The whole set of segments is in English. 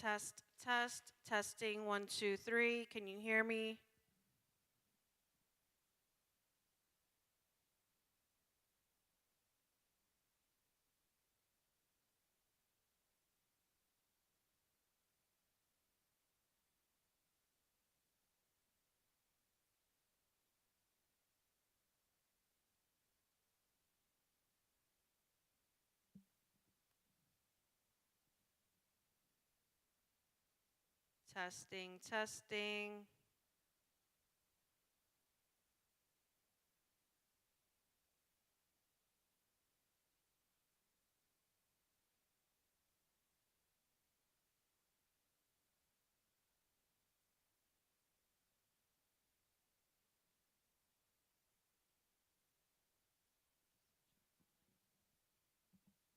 Test, test, testing, 1, 2, 3. Can you hear me? Testing, testing. Did you hear me, Evan? No? Or just put one in front of each person and put one in front of each person.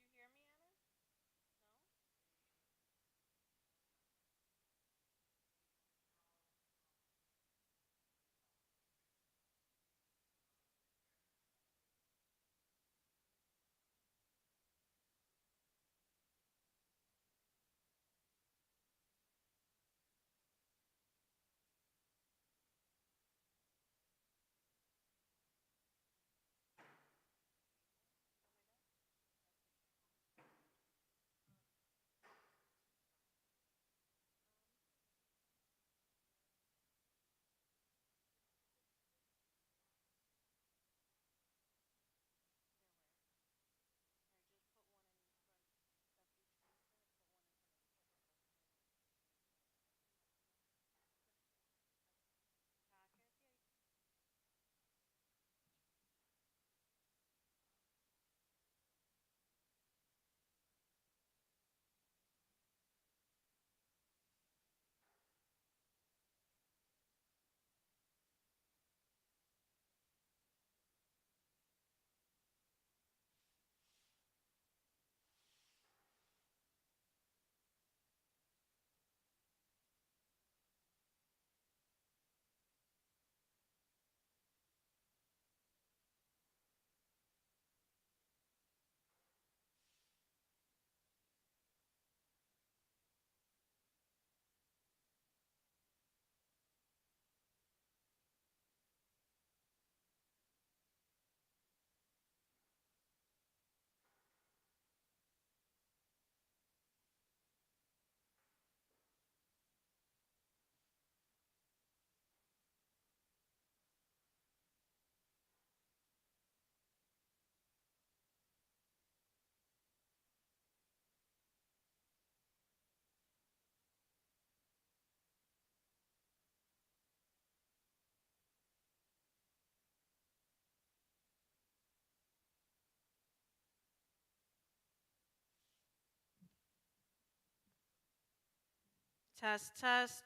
Packet? Yeah. Test, test.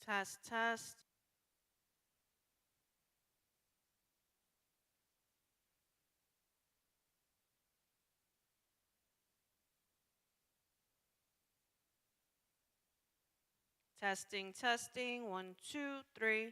Test, test. Testing, testing. One, two, three.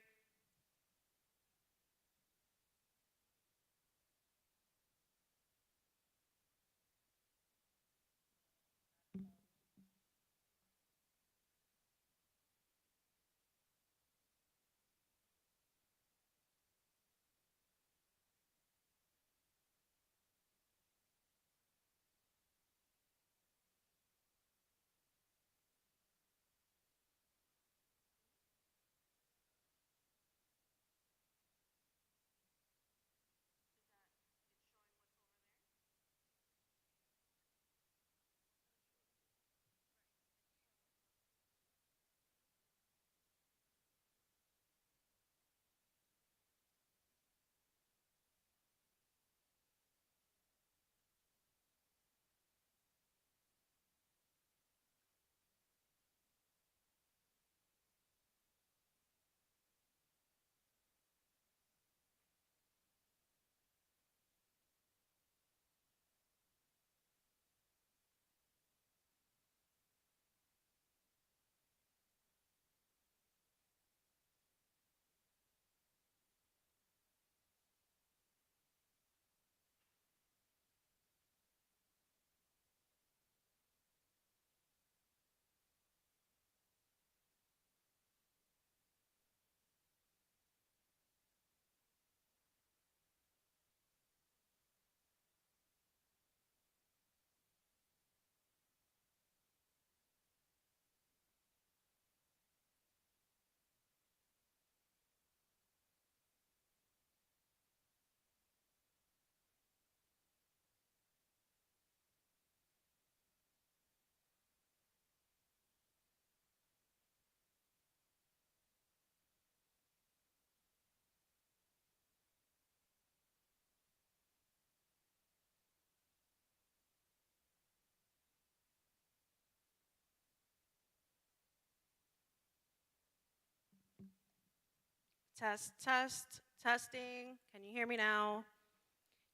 Test, test, testing. Can you hear me now?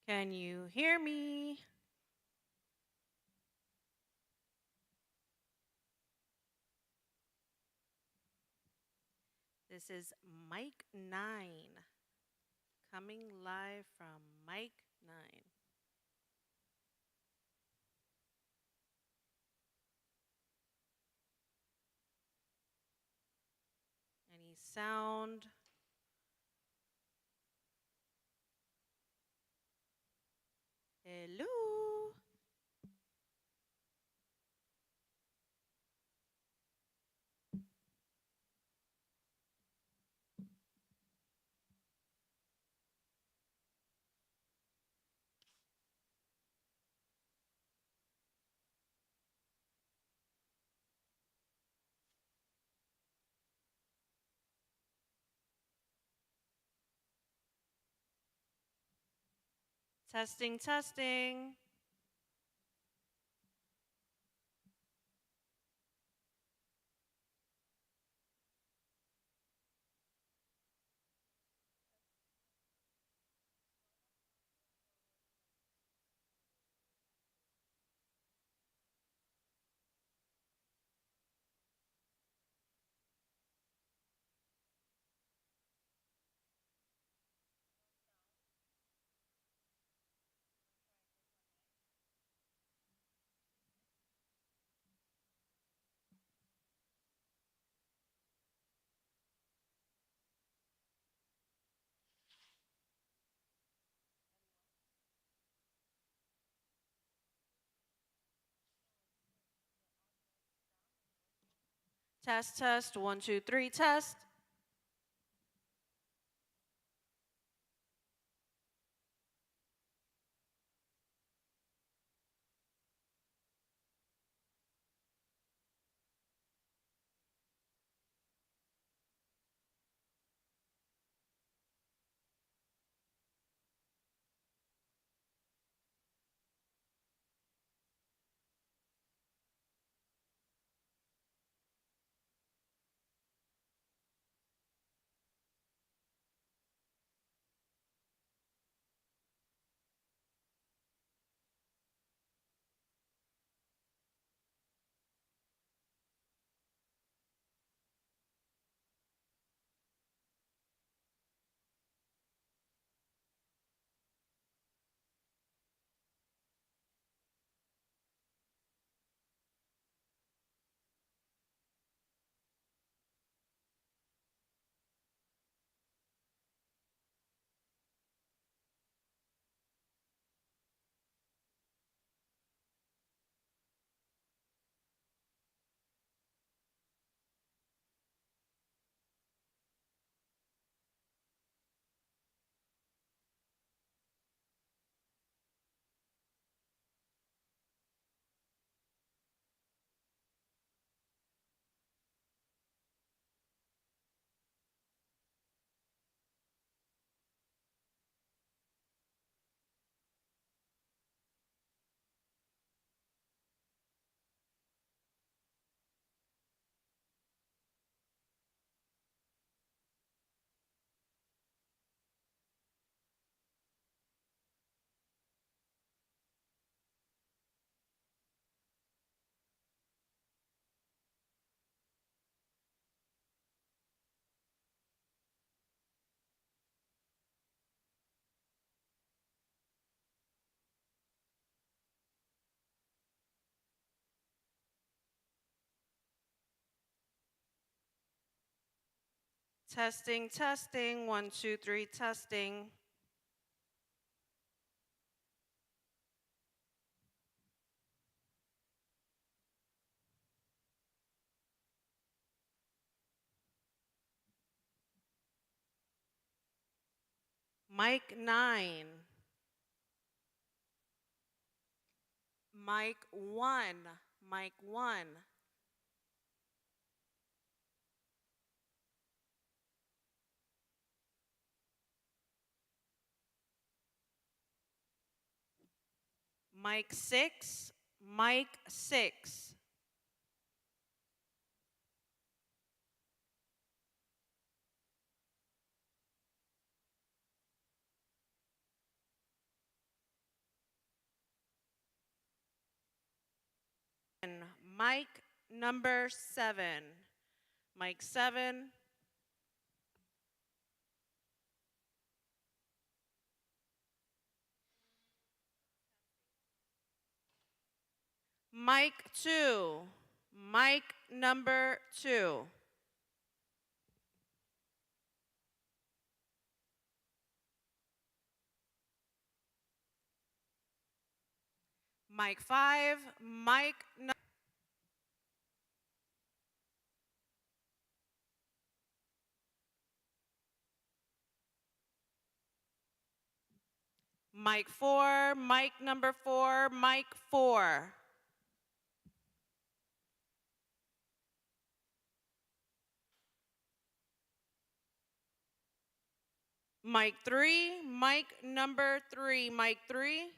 Can you hear me? This is Mike 9 coming live from Mike 9. Any sound? Hello? Testing, testing. Test, test. One, two, three, test. Testing, testing. 1, 2, 3, testing. Mic 9. Mic 1. Mic 1. Mic 6. Mic 6. And mic number 7. Mic 7. Mic 2. Mic number 2. Mic 5. Mic Mic 4. Mic number 4. Mic 4. Mic 3. Mic number 3. Mic 3.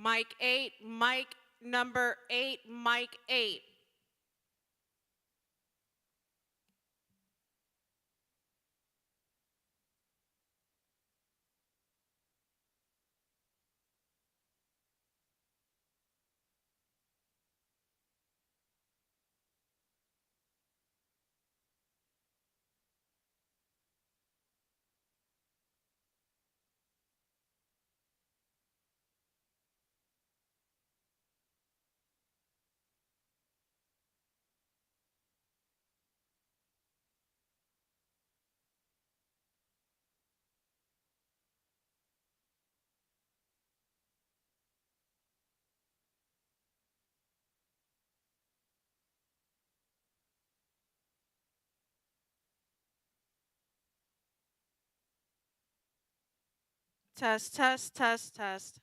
Mic 8. Mic number 8. Mic 8. Test, test, test, test.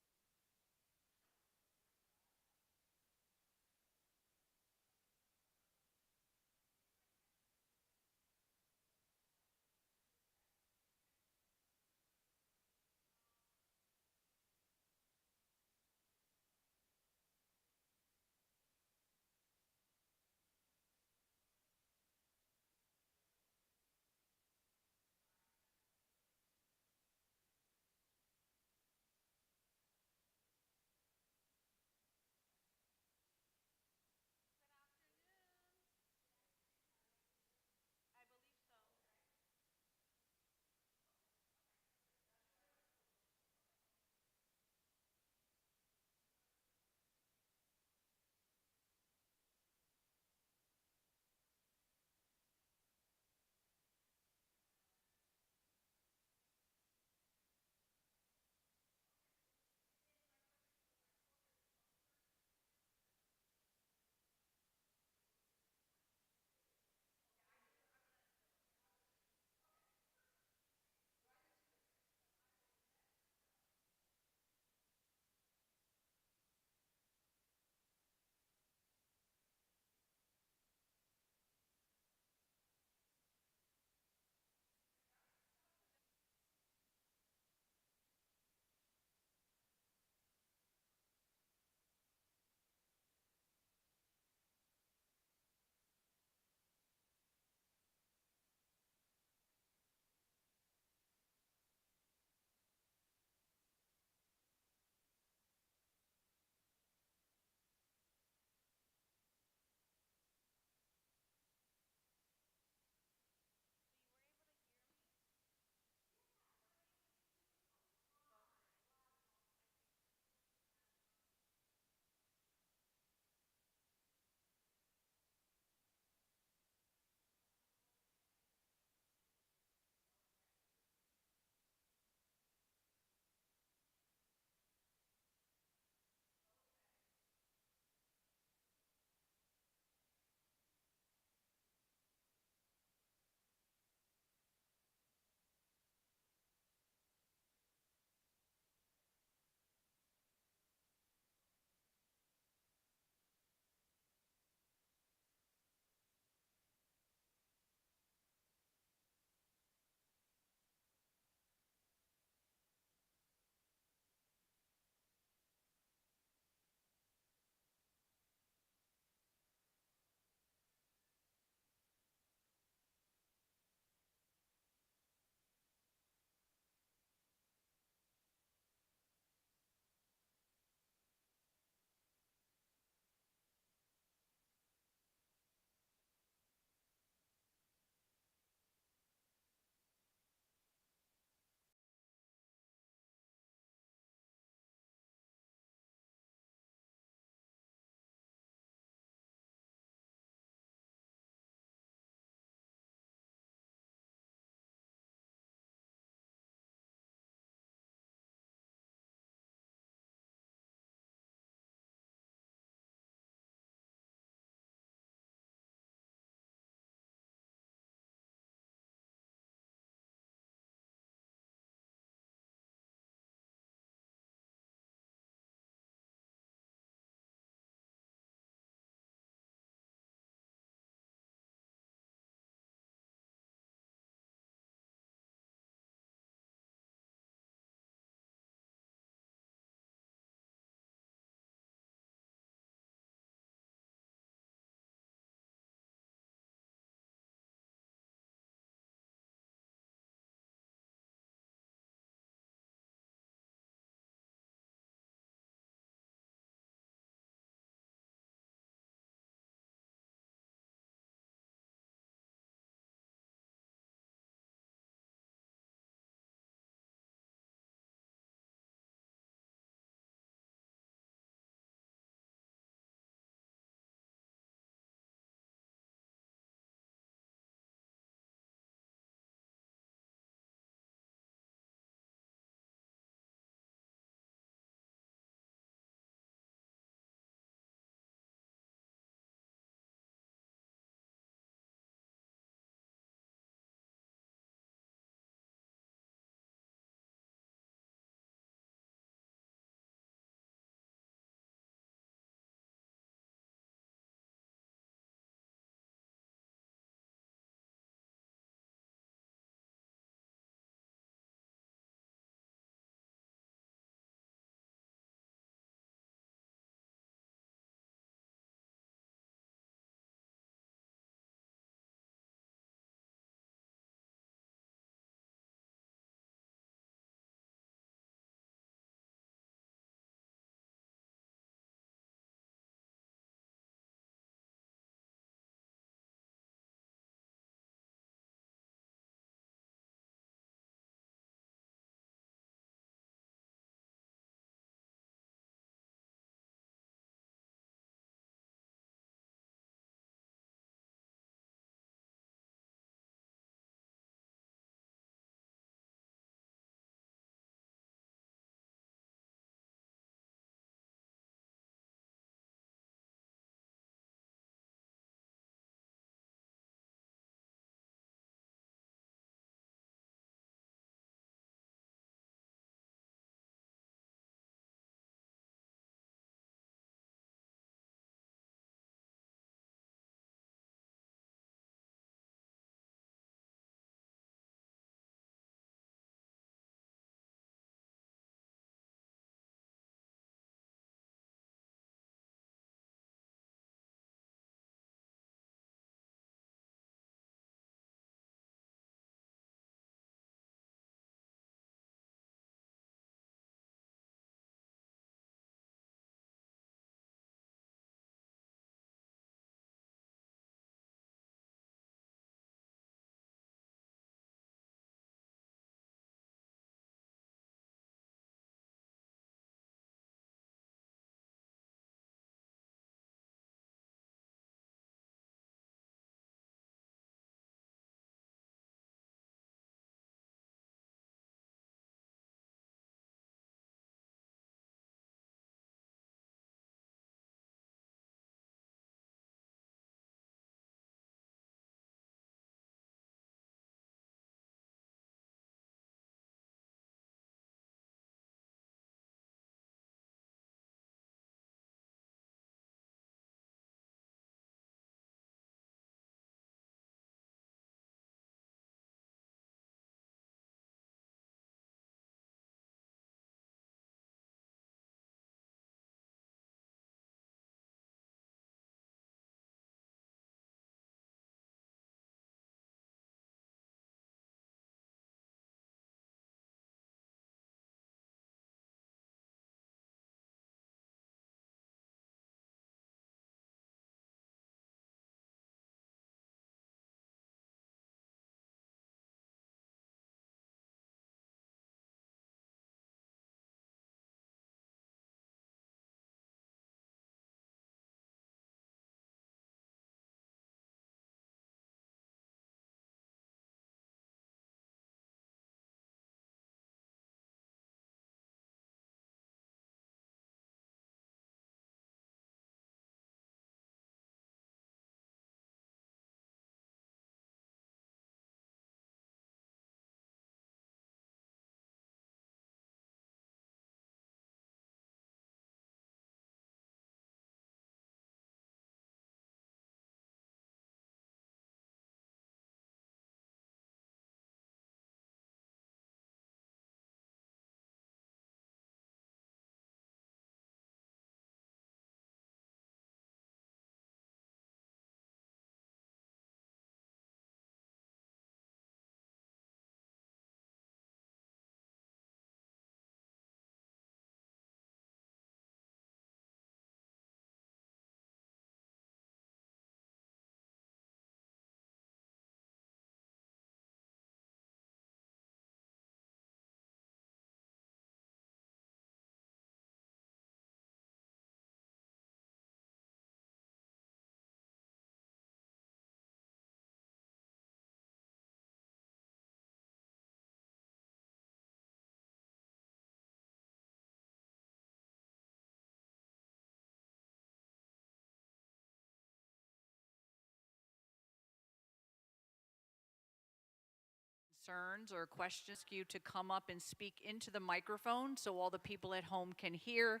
concerns or questions, you to come up and speak into the microphone so all the people at home can hear,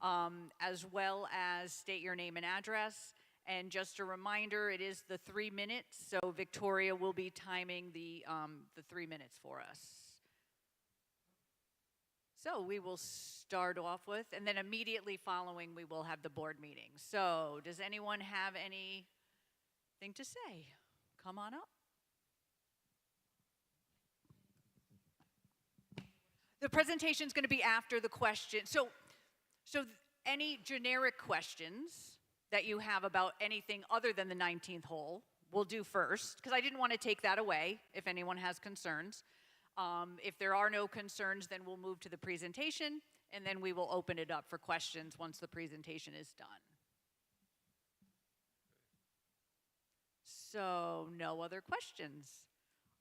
as well as state your name and address. And just a reminder, it is the 3 minutes, so Victoria will be timing the 3 minutes for us. So we will start off with, and then immediately following, we will have the board meeting. So does anyone have anything to say? Come on up. The presentation is going to be after the question. So any generic questions that you have about anything other than the 19th hole, we'll do first, because I didn't want to take that away if anyone has concerns. If there are no concerns, then we'll move to the presentation, and then we will open it up for questions once the presentation is done. So no other questions.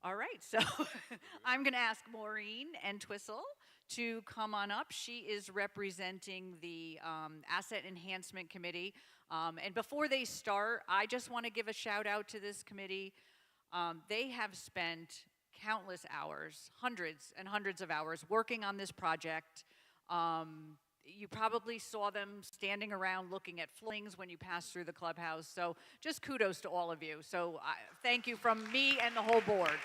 All right, so I'm going to ask Maureen Entwistle to come on up. She is representing the Asset Enhancement Committee. And before they start, I just want to give a shout out to this committee. They have spent countless hours, hundreds and hundreds of hours working on this project. You probably saw them standing around looking at flings when you passed through the clubhouse. So just kudos to all of you. So thank you from me and the whole board.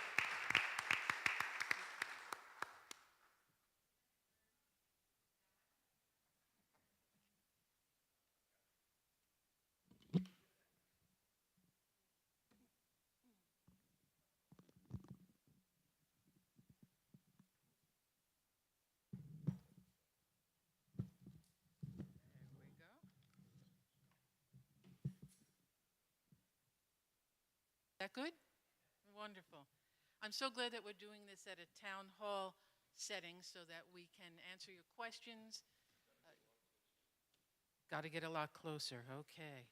That good? Wonderful. I'm so glad that we're doing this at a town hall setting so that we can answer your questions. Got to get a lot closer. Okay.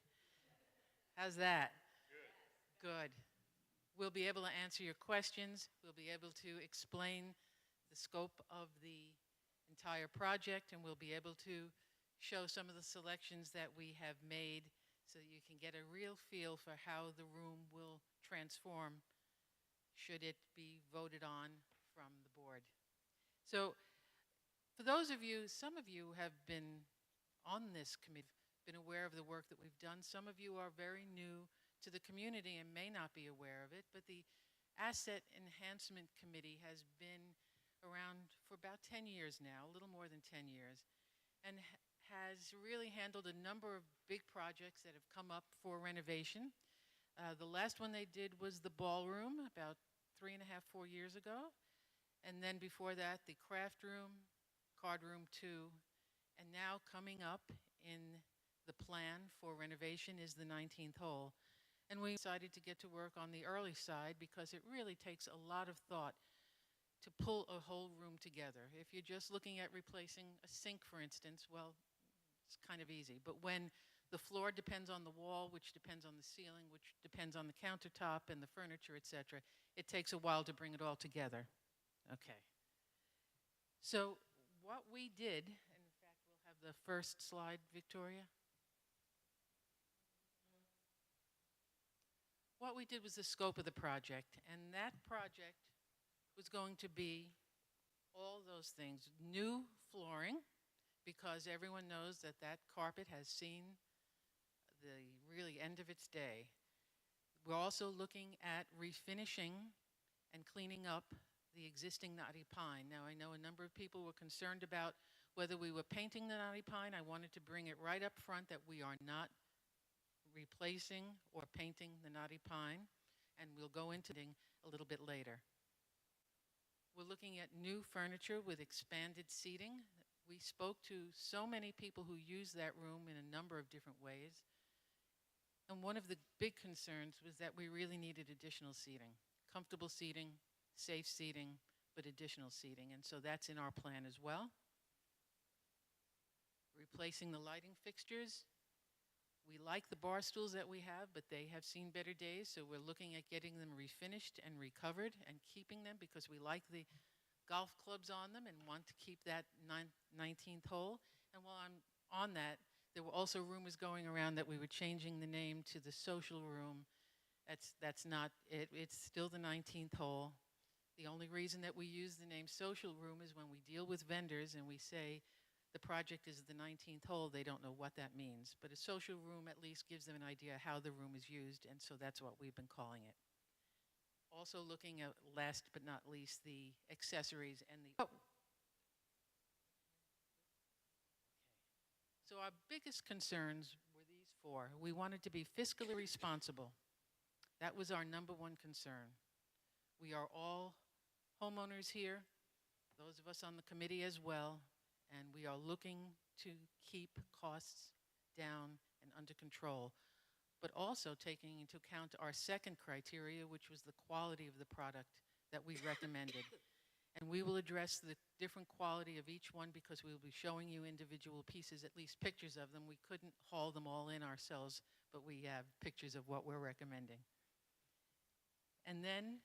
How's that? Good. Good. We'll be able to answer your questions. We'll be able to explain the scope of the entire project, and we'll be able to show some of the selections that we have made so that you can get a real feel for how the room will transform should it be voted on from the board. So for those of you, some of you have been on this committee, been aware of the work that we've done. Some of you are very new to the community and may not be aware of it, but the Asset Enhancement Committee has been around for about 10 years now, a little more than 10 years, and has really handled a number of big projects that have come up for renovation. The last one they did was the ballroom about 3.5, 4 years ago. And then before that, the craft room, card room 2. And now coming up in the plan for renovation is the 19th hole. And we decided to get to work on the early side because it really takes a lot of thought to pull a whole room together. If you're just looking at replacing a sink, for instance, well, it's kind of easy. But when the floor depends on the wall, which depends on the ceiling, which depends on the countertop and the furniture, etc., it takes a while to bring it all together. Okay. So what we did, and in fact, we'll have the first slide, Victoria. What we did was the scope of the project, and that project was going to be all those things. New flooring, because everyone knows that that carpet has seen the really end of its day. We're also looking at refinishing and cleaning up the existing knotty pine. Now, I know a number of people were concerned about whether we were painting the knotty pine. I wanted to bring it right up front that we are not replacing or painting the knotty pine, and we'll go into it a little bit later. We're looking at new furniture with expanded seating. We spoke to so many people who use that room in a number of different ways. And one of the big concerns was that we really needed additional seating, comfortable seating, safe seating, but additional seating. And so that's in our plan as well. Replacing the lighting fixtures. We like the bar stools that we have, but they have seen better days. So we're looking at getting them refinished and recovered and keeping them because we like the golf clubs on them and want to keep that 19th hole. And while I'm on that, there were also rumors going around that we were changing the name to the social room. That's not it. It's still the 19th hole. The only reason that we use the name social room is when we deal with vendors and we say the project is the 19th hole, they don't know what that means. But a social room at least gives them an idea how the room is used, and so that's what we've been calling it. Also looking at, last but not least, the accessories and the... Oh. So our biggest concerns were these four. We wanted to be fiscally responsible. That was our number one concern. We are all homeowners here, those of us on the committee as well, and we are looking to keep costs down and under control, but also taking into account our second criteria, which was the quality of the product that we recommended. And we will address the different quality of each one because we will be showing you individual pieces, at least pictures of them. We couldn't haul them all in ourselves, but we have pictures of what we're recommending. And then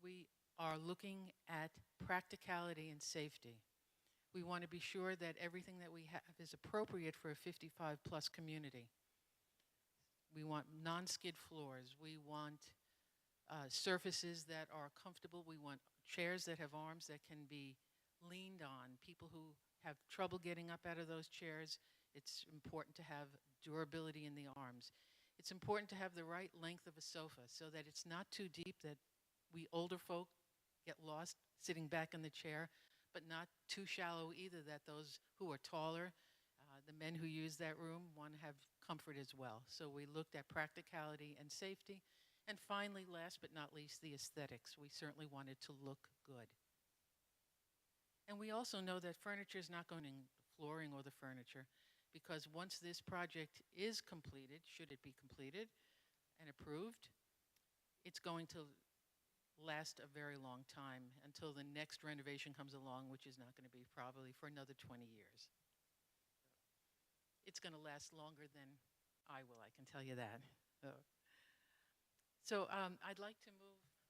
we are looking at practicality and safety. We want to be sure that everything that we have is appropriate for a 55-plus community. We want non-skid floors. We want surfaces that are comfortable. We want chairs that have arms that can be leaned on. People who have trouble getting up out of those chairs, it's important to have durability in the arms. It's important to have the right length of a sofa so that it's not too deep that we older folk get lost sitting back in the chair, but not too shallow either that those who are taller, the men who use that room, want to have comfort as well. So we looked at practicality and safety. And finally, last but not least, the aesthetics. We certainly wanted to look good. And we also know that furniture is not going in the flooring or the furniture, because once this project is completed, should it be completed and approved, it's going to last a very long time until the next renovation comes along, which is not going to be probably for another 20 years. It's going to last longer than I will, I can tell you that. So I'd like to move on.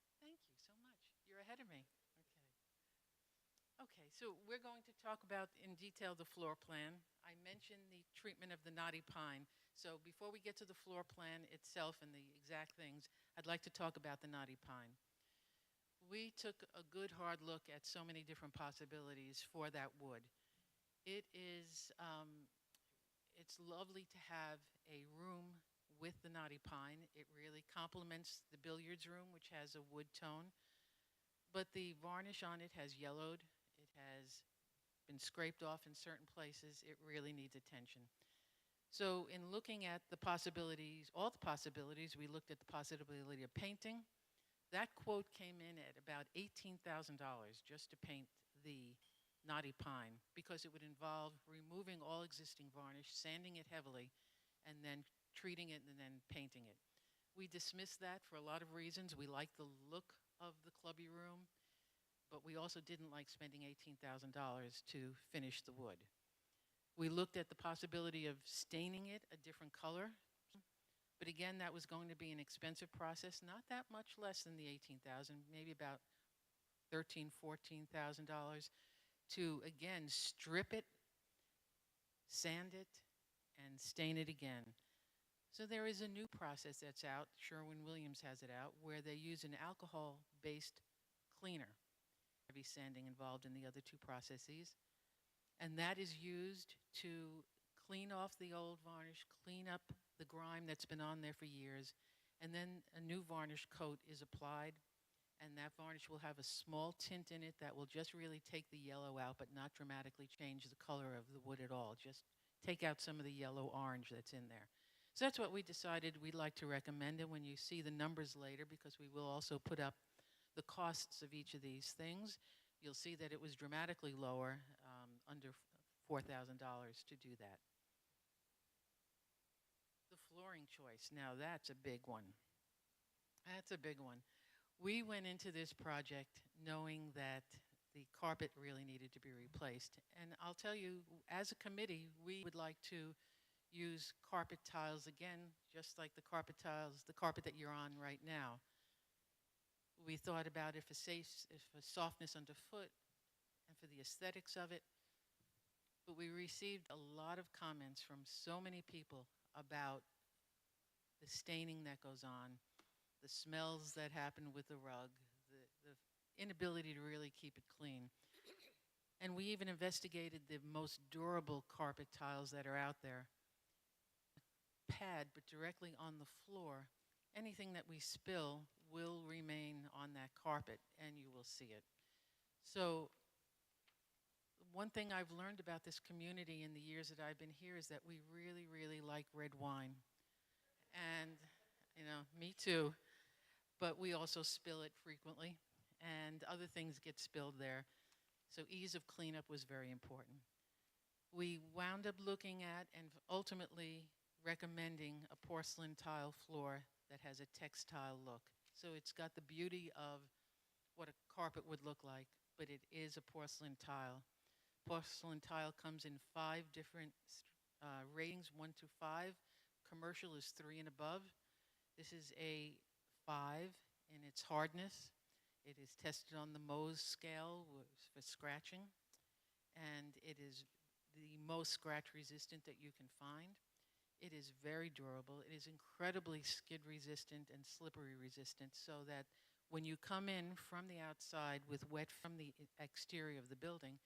She did. Thank you so much. You're ahead of me. Okay, so we're going to talk about in detail the floor plan. I mentioned the treatment of the knotty pine. So before we get to the floor plan itself and the exact things, I'd like to talk about the knotty pine. We took a good hard look at so many different possibilities for that wood. It is, it's lovely to have a room with the knotty pine. It really complements the billiards room, which has a wood tone. But the varnish on it has yellowed. It has been scraped off in certain places. It really needs attention. So in looking at the possibilities, all the possibilities, we looked at the possibility of painting. That quote came in at about $18,000 just to paint the knotty pine, because it would involve removing all existing varnish, sanding it heavily, and then treating it and then painting it. We dismissed that for a lot of reasons. We liked the look of the clubby room, but we also didn't like spending $18,000 to finish the wood. We looked at the possibility of staining it a different color, but again, that was going to be an expensive process, not that much less than the $18,000, maybe about $13,000, $14,000, to again strip it, sand it, and stain it again. So there is a new process that's out, Sherwin-Williams has it out, where they use an alcohol-based cleaner. Heavy sanding involved in the other two processes. And that is used to clean off the old varnish, clean up the grime that's been on there for years, and then a new varnish coat is applied, and that varnish will have a small tint in it that will just really take the yellow out, but not dramatically change the color of the wood at all. Just take out some of the yellow orange that's in there. So that's what we decided we'd like to recommend, and when you see the numbers later, because we will also put up the costs of each of these things, you'll see that it was dramatically lower, under $4,000 to do that. The flooring choice, now that's a big one. That's a big one. We went into this project knowing that the carpet really needed to be replaced. And I'll tell you, as a committee, we would like to use carpet tiles again, just like the carpet tiles, the carpet that you're on right now. We thought about if a softness underfoot and for the aesthetics of it. But we received a lot of comments from so many people about the staining that goes on, the smells that happen with the rug, the inability to really keep it clean. And we even investigated the most durable carpet tiles that are out there. Pad, but directly on the floor. Anything that we spill will remain on that carpet, and you will see it. So one thing I've learned about this community in the years that I've been here is that we really, really like red wine. And, me too. But we also spill it frequently, and other things get spilled there. So ease of cleanup was very important. We wound up looking at and ultimately recommending a porcelain tile floor that has a textile look. So it's got the beauty of what a carpet would look like, but it is a porcelain tile. Porcelain tile comes in 5 different ratings, 1 to 5. Commercial is 3 and above. This is a 5 in its hardness. It is tested on the Mohs scale for scratching, and it is the most scratch resistant that you can find. It is very durable. It is incredibly skid resistant and slippery resistant, so that when you come in from the outside with wet from the exterior of the building,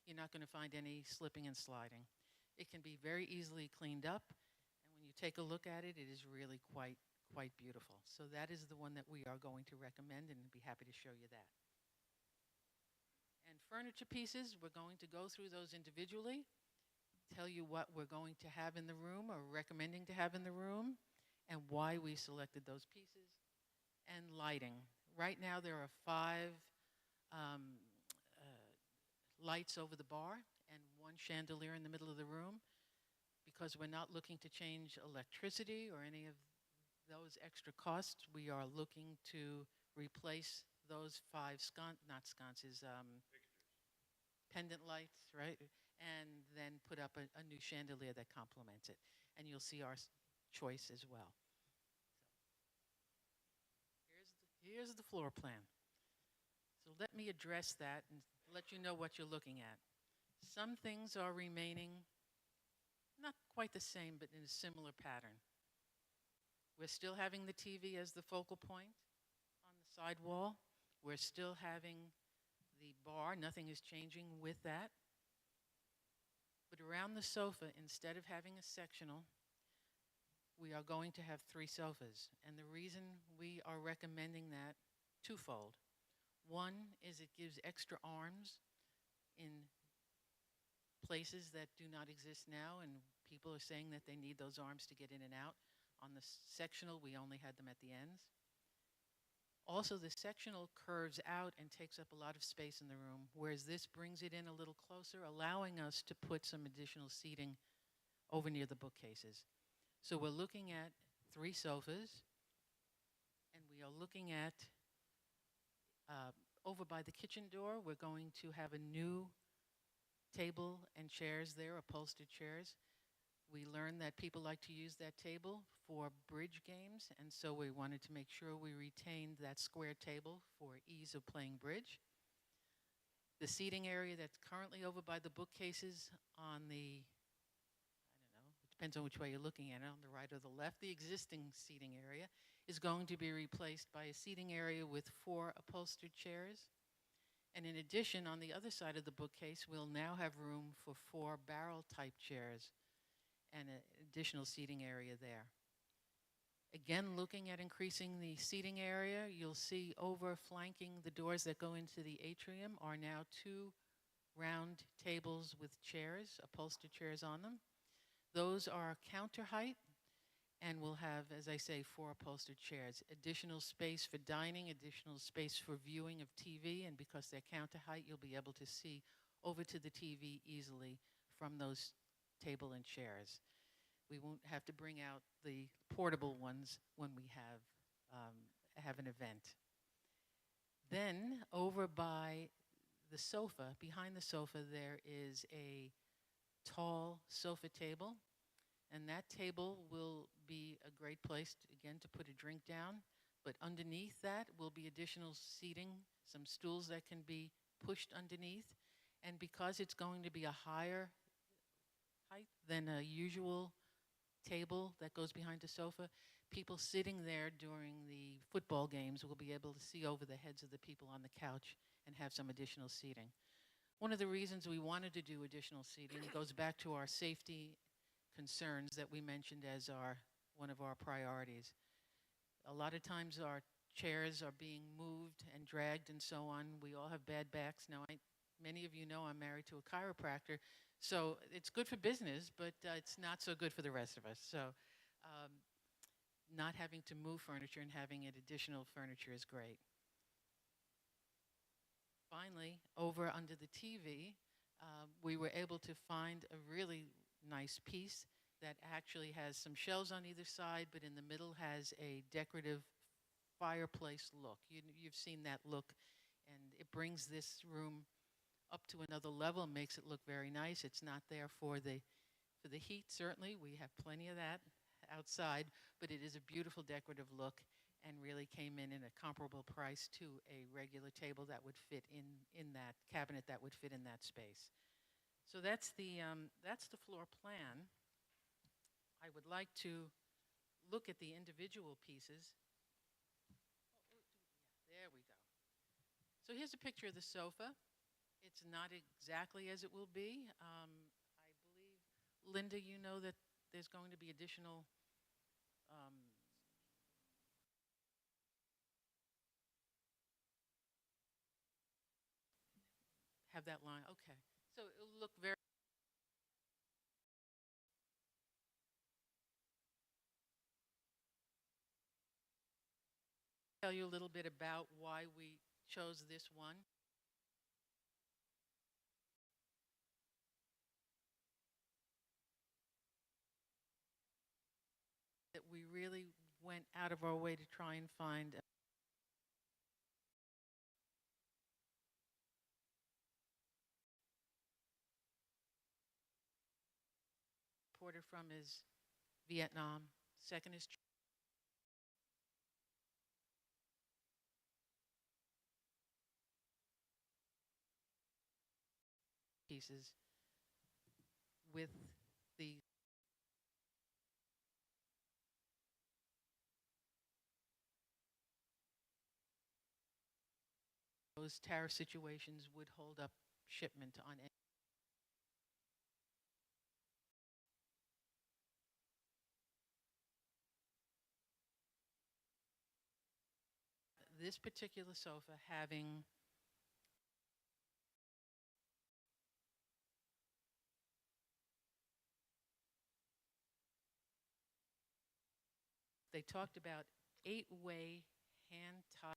you're not going to find any slipping and sliding. It can be very easily cleaned up, and when you take a look at it, it is really quite beautiful. So that is the one that we are going to recommend, and be happy to show you that. And furniture pieces, we're going to go through those individually, tell you what we're going to have in the room or recommending to have in the room, and why we selected those pieces. And lighting. Right now there are 5 lights over the bar and 1 chandelier in the middle of the room, because we're not looking to change electricity or any of those extra costs. We are looking to replace those 5 pendant lights, right? And then put up a new chandelier that complements it. And you'll see our choice as well. So here's the floor plan. So let me address that and let you know what you're looking at. Some things are remaining not quite the same, but in a similar pattern. We're still having the TV as the focal point on the side wall. We're still having the bar. Nothing is changing with that. But around the sofa, instead of having a sectional, we are going to have 3 sofas. And the reason we are recommending that, twofold. One is it gives extra arms in places that do not exist now, and people are saying that they need those arms to get in and out. On the sectional, we only had them at the ends. Also, the sectional curves out and takes up a lot of space in the room, whereas this brings it in a little closer, allowing us to put some additional seating over near the bookcases. So we're looking at 3 sofas, and we are looking at, over by the kitchen door, we're going to have a new table and chairs there, upholstered chairs. We learned that people like to use that table for bridge games, and so we wanted to make sure we retained that square table for ease of playing bridge. The seating area that's currently over by the bookcases on the, it depends on which way you're looking at it, on the right or the left, the existing seating area is going to be replaced by a seating area with 4 upholstered chairs. And in addition, on the other side of the bookcase, we'll now have room for 4 barrel-type chairs and an additional seating area there. Again, looking at increasing the seating area, you'll see over flanking the doors that go into the atrium are now 2 round tables with chairs, upholstered chairs on them. Those are counter height, and we'll have, as I say, 4 upholstered chairs. Additional space for dining, additional space for viewing of TV, and because they're counter height, you'll be able to see over to the TV easily from those table and chairs. We won't have to bring out the portable ones when we have an event. Then over by the sofa, behind the sofa, there is a tall sofa table, and that table will be a great place, again, to put a drink down. But underneath that will be additional seating, some stools that can be pushed underneath. And because it's going to be a higher height than a usual table that goes behind the sofa, people sitting there during the football games will be able to see over the heads of the people on the couch and have some additional seating. One of the reasons we wanted to do additional seating goes back to our safety concerns that we mentioned as one of our priorities. A lot of times our chairs are being moved and dragged and so on. We all have bad backs. Now, many of you know I'm married to a chiropractor, so it's good for business, but it's not so good for the rest of us. So not having to move furniture and having it additional furniture is great. Finally, over under the TV, we were able to find a really nice piece that actually has some shelves on either side, but in the middle has a decorative fireplace look. You've seen that look, and it brings this room up to another level and makes it look very nice. It's not there for the heat, certainly. We have plenty of that outside, but it is a beautiful decorative look and really came in a comparable price to a regular table that would fit in that cabinet that would fit in that space. So that's the floor plan. I would like to look at the individual pieces. There we go. So here's a picture of the sofa. It's not exactly as it will be. I believe, Linda, you know that there's going to be additional have that line. Okay. So it'll look very tell you a little bit about why we chose this one. That we really went out of our way to try and find importer from is Vietnam. Second is pieces with the those tariff situations would hold up shipment on any. This particular sofa having they talked about 8-way hand tie.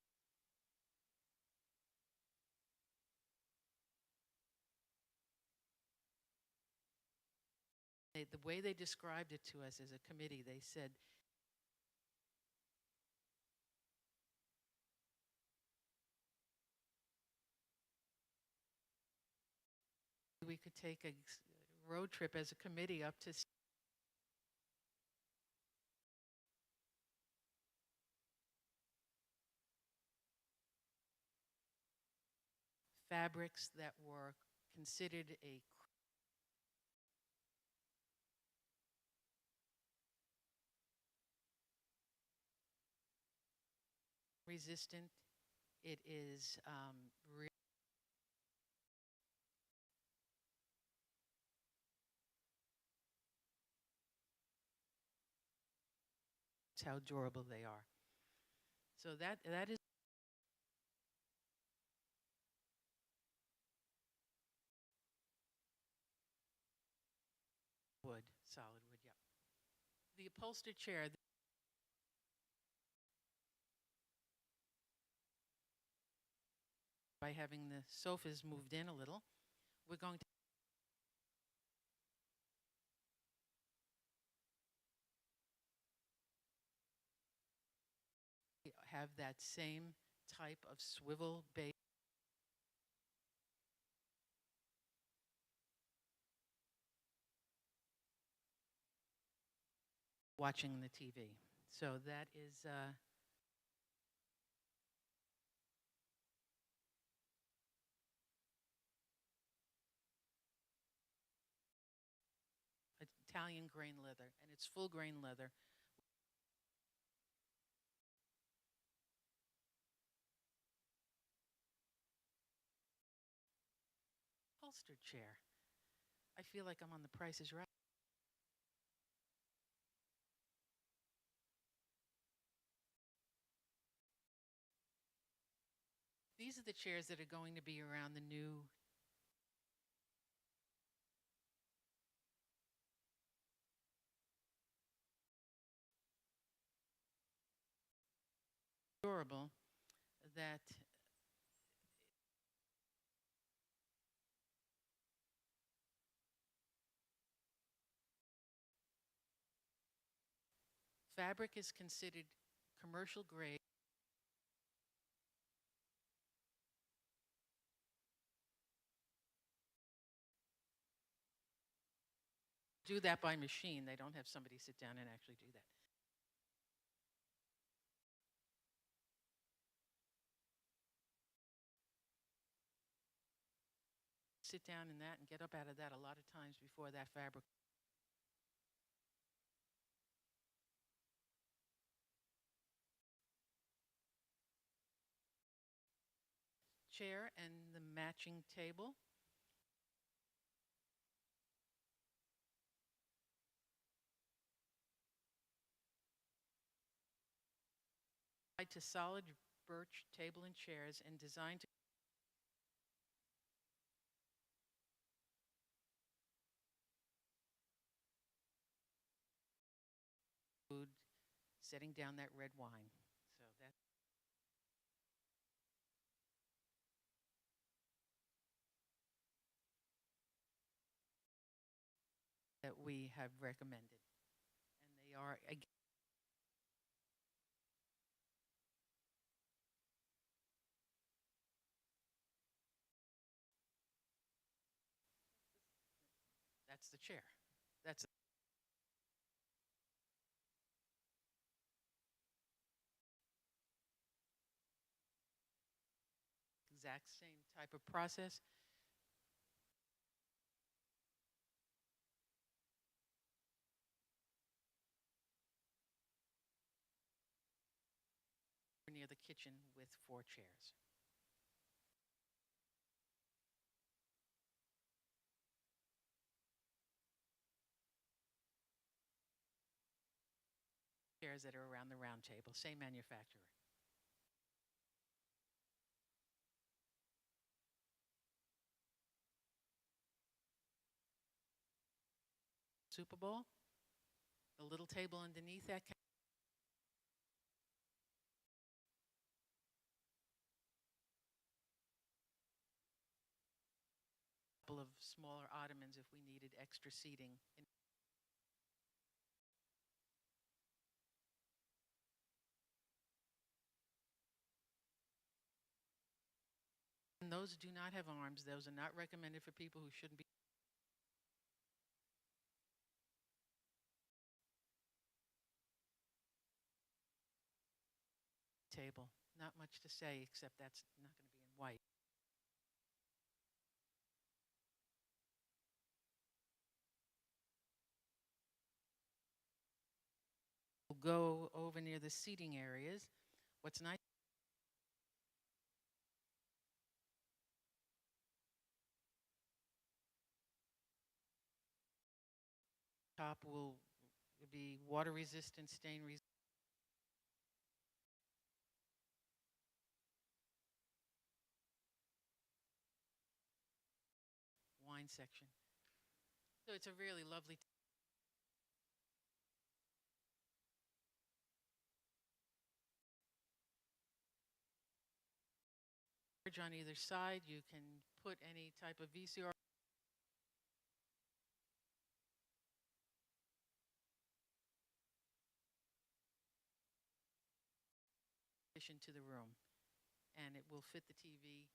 The way they described it to us as a committee, they said we could take a road trip as a committee up to fabrics that were considered a resistant. It is how durable they are. So that is wood, solid wood, yeah. The upholstered chair, by having the sofas moved in a little, we're going to have that same type of swivel base. Watching the TV. So that is Italian grain leather, and it's full grain leather. upholstered chair. I feel like I'm on The Price is Right. These are the chairs that are going to be around the new durable that fabric is considered commercial grade. Do that by machine. They don't have somebody sit down and actually do that. Sit down in that and get up out of that a lot of times before that fabric. Chair and the matching table. To solid birch table and chairs and designed to food, setting down that red wine. So that we have recommended. And they are, again, that's the chair. That's exact same type of process. Near the kitchen with 4 chairs. Chairs that are around the round table, same manufacturer. Super Bowl, the little table underneath that. Couple of smaller ottomans if we needed extra seating. And those do not have arms. Those are not recommended for people who shouldn't be. Table. Not much to say except that's not going to be in white. We'll go over near the seating areas. What's nice, top will be water resistant, stain resistant. Wine section. So it's a really lovely. On either side, you can put any type of VCR. To the room, and it will fit the TV.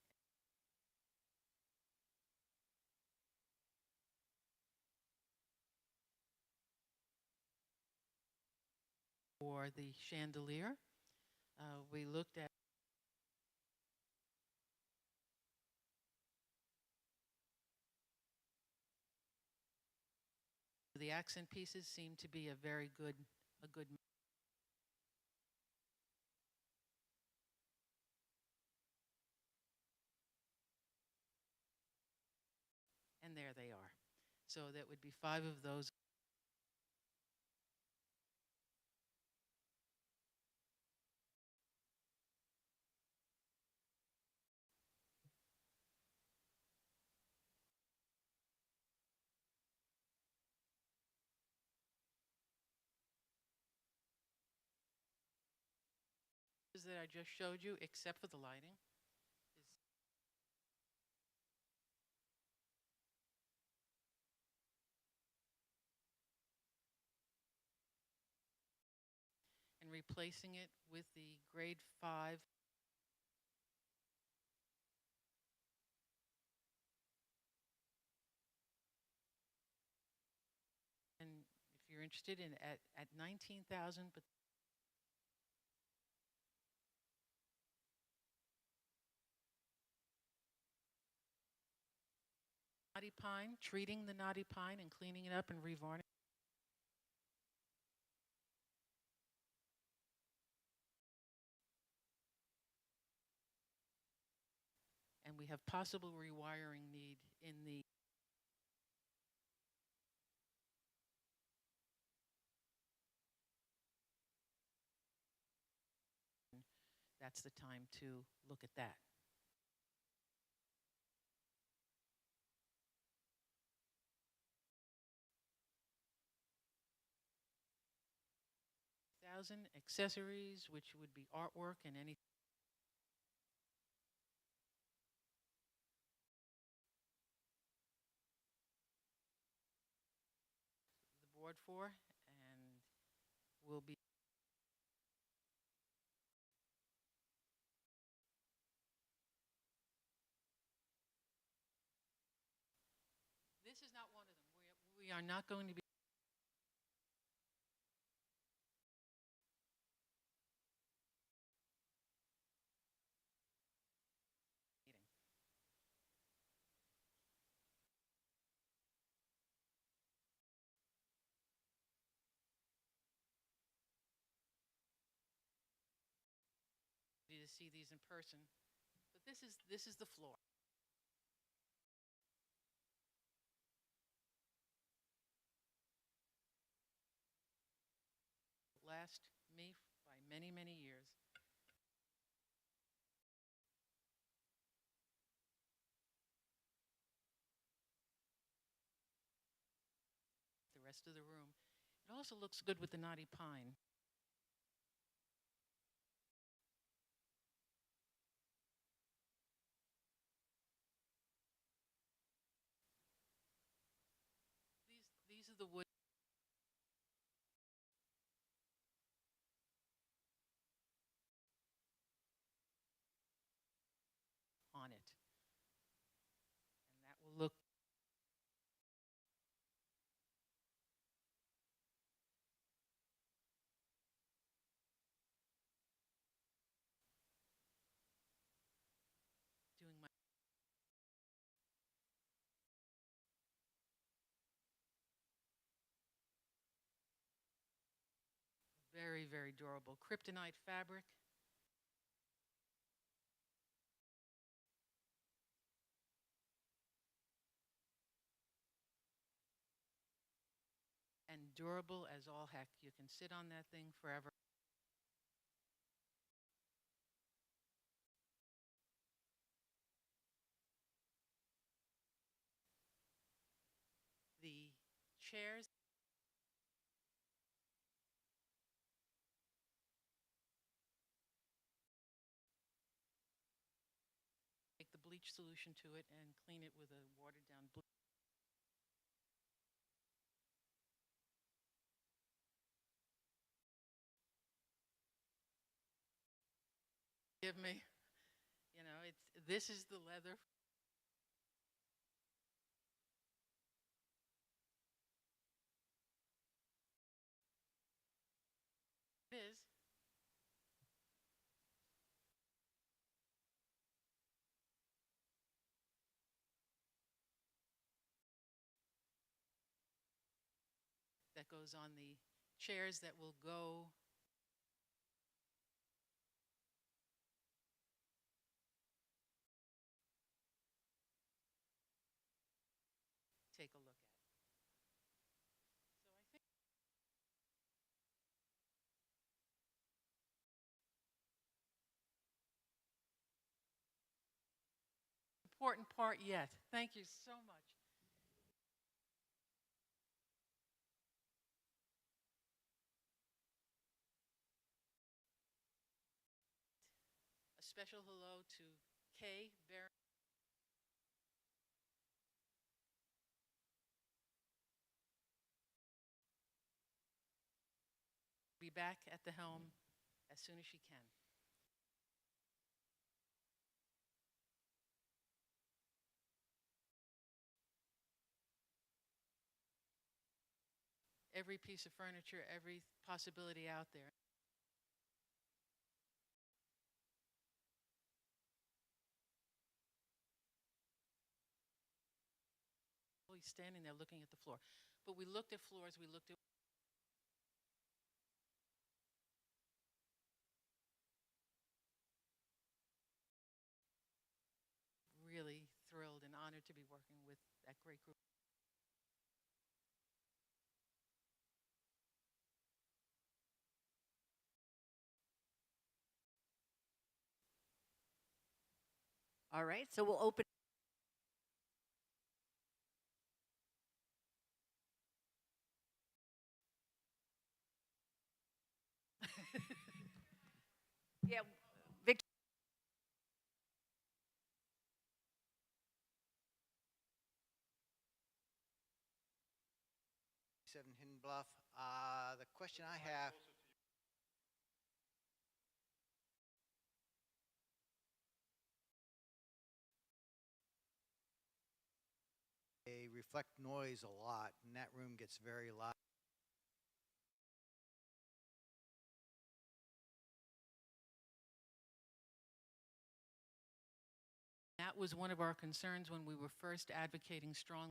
For the chandelier, we looked at the accent pieces. Seem to be a good. there they are. So that would be 5 of those. That I just showed you, except for the lighting. And replacing it with the grade 5 and if you're interested in at 19,000, but knotty pine, treating the knotty pine and cleaning it up and revarnishing. And we have possible rewiring need in the that's the time to look at that. Thousand accessories, which would be artwork and any the board for, and will be. This is not one of them. We are not going to be. To see these in person, but this is the floor. Last me by many, many years. The rest of the room. It also looks good with the knotty pine. These are the wood. On it. And that will look doing my very, very durable kryptonite fabric. And durable as all heck. You can sit on that thing forever. The chairs take the bleach solution to it and clean it with a watered down bleach. Give me, you know, this is the leather. It is. That goes on the chairs that will go. take a look at. So I think important part yet. Thank you so much. A special hello to Kay Barron. Be back at the helm as soon as she can. Every piece of furniture, every possibility out there. Always standing there looking at the floor. But we looked at floors, we looked at really thrilled and honored to be working with that great group. All right, so we'll open. Yeah, Victor. 7 Hidden Bluff. The question I have, they reflect noise a lot, and that room gets very loud. That was one of our concerns when we were first advocating strongly.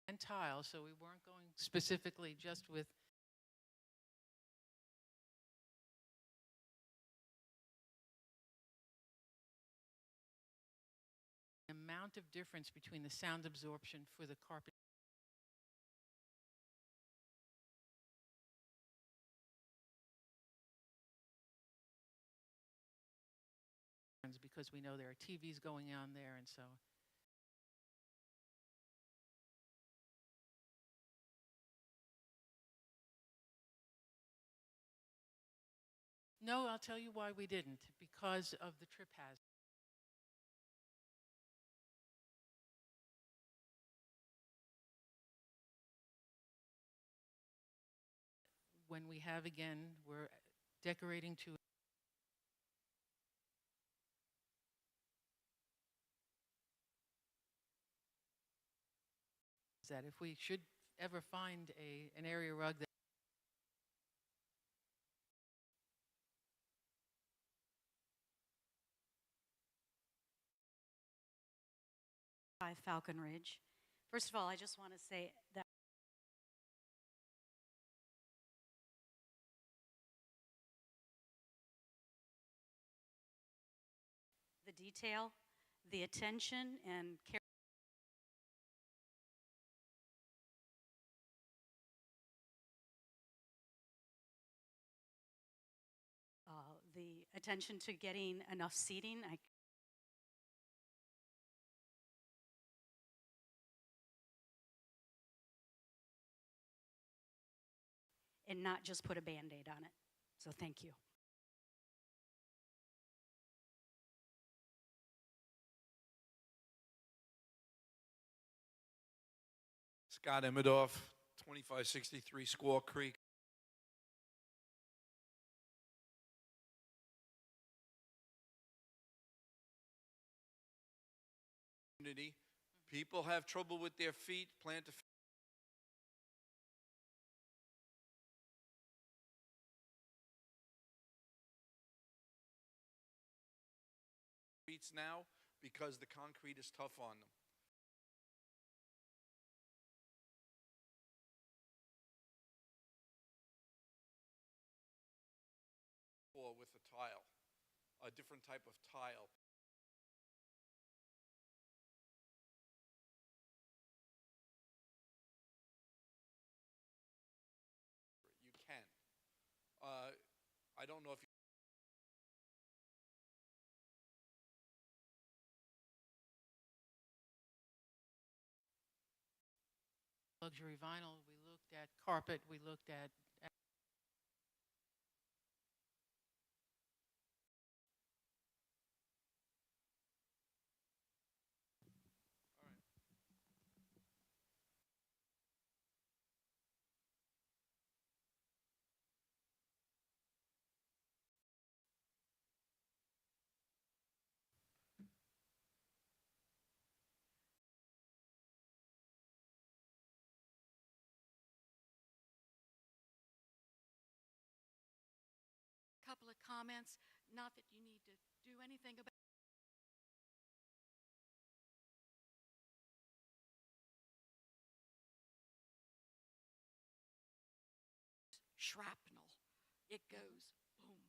And tile, so we weren't going specifically just with the amount of difference between the sound absorption for the carpet. Because we know there are TVs going on there, and so no, I'll tell you why we didn't, because of the trip hazard. When we have again, we're decorating to that if we should ever find an area rug that Falcon Ridge. First of all, I just want to say that the detail, the attention, and care. The attention to getting enough seating. And not just put a Band-Aid on it. So thank you. Scott Emidoff, 2563 Squaw Creek. People have trouble with their feet, plan to feet now because the concrete is tough on them. wall with a tile, a different type of tile. You can. I don't know if you luxury vinyl, we looked at carpet, we looked at Couple of comments, not that you need to do anything about shrapnel. It goes boom.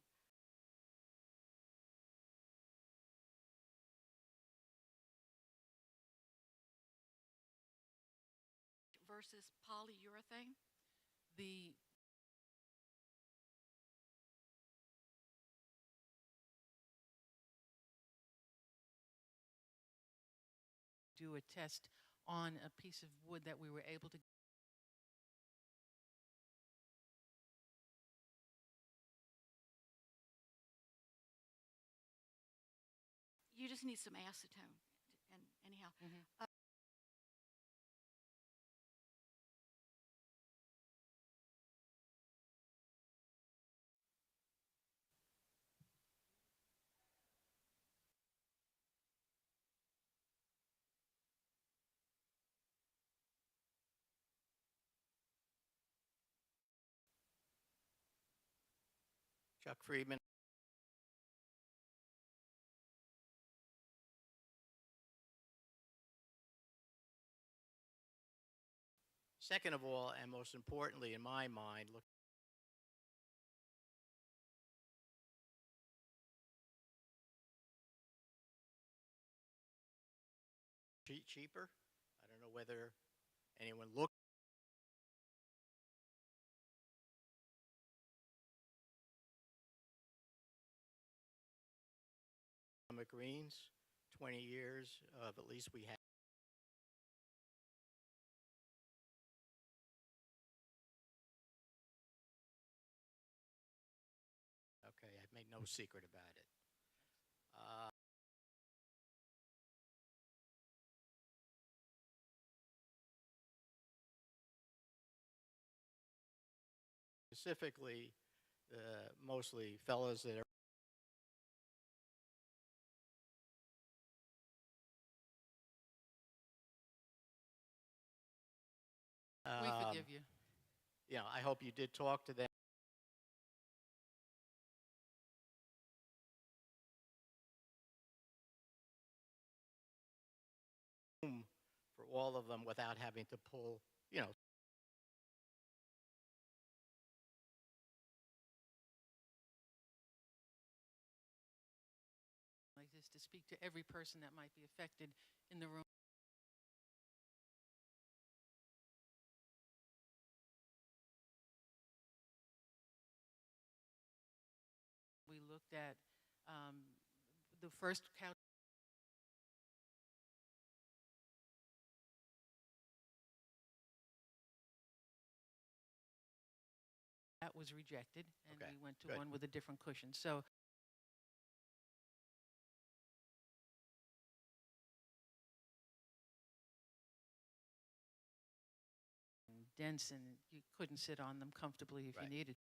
Versus polyurethane. the do a test on a piece of wood that we were able to You just need some acetone. And anyhow, Chuck Friedman. Second of all, and most importantly in my mind, look cheaper. I don't know whether anyone looked. Greens, 20 years of at least we had. Okay, I've made no secret about it. Specifically, mostly fellows that are we forgive you. you know, I hope you did talk to them. For all of them without having to pull, you know, Like this to speak to every person that might be affected in the room. We looked at the first couch. That was rejected, and Okay, we went to good. one with a different cushion. So dense, and you couldn't sit on them comfortably if Right. you needed.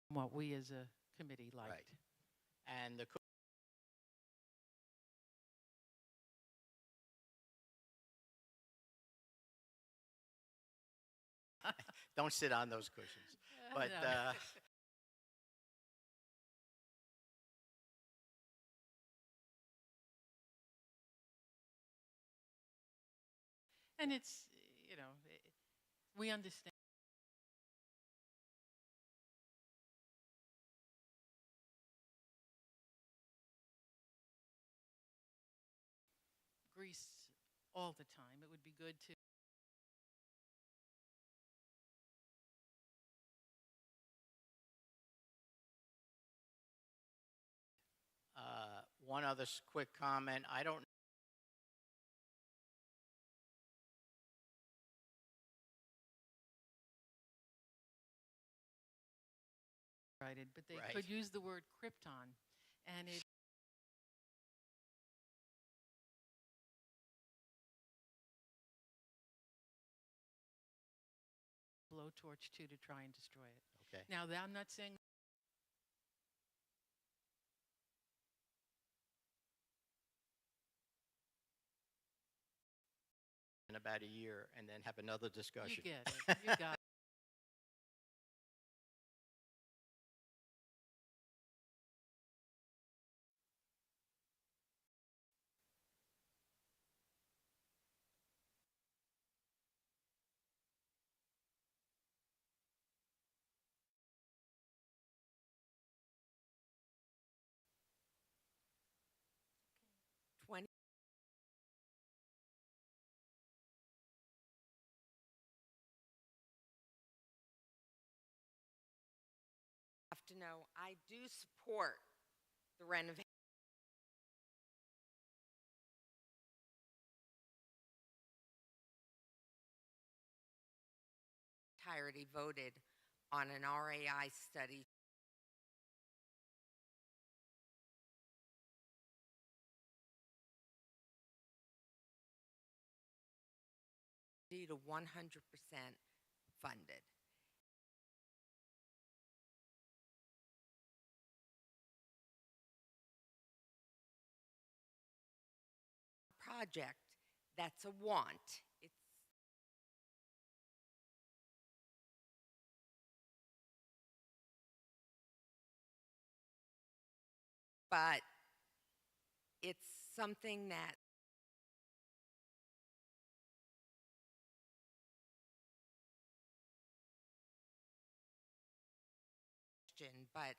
What we as a committee liked. Right. And the don't sit on those cushions. But No. And it's, you know, we understand. Grease all the time. It would be good to One other quick comment. I don't write it, but they Right. could use the word Krypton, and it blowtorch to try and destroy it. Okay. Now, I'm not saying In about a year, and then have another you discussion. get it. You got it. Have to know I do support the renovation. Entirety voted on an RAI study to 100% funded. Project that's a want. It's but it's something that but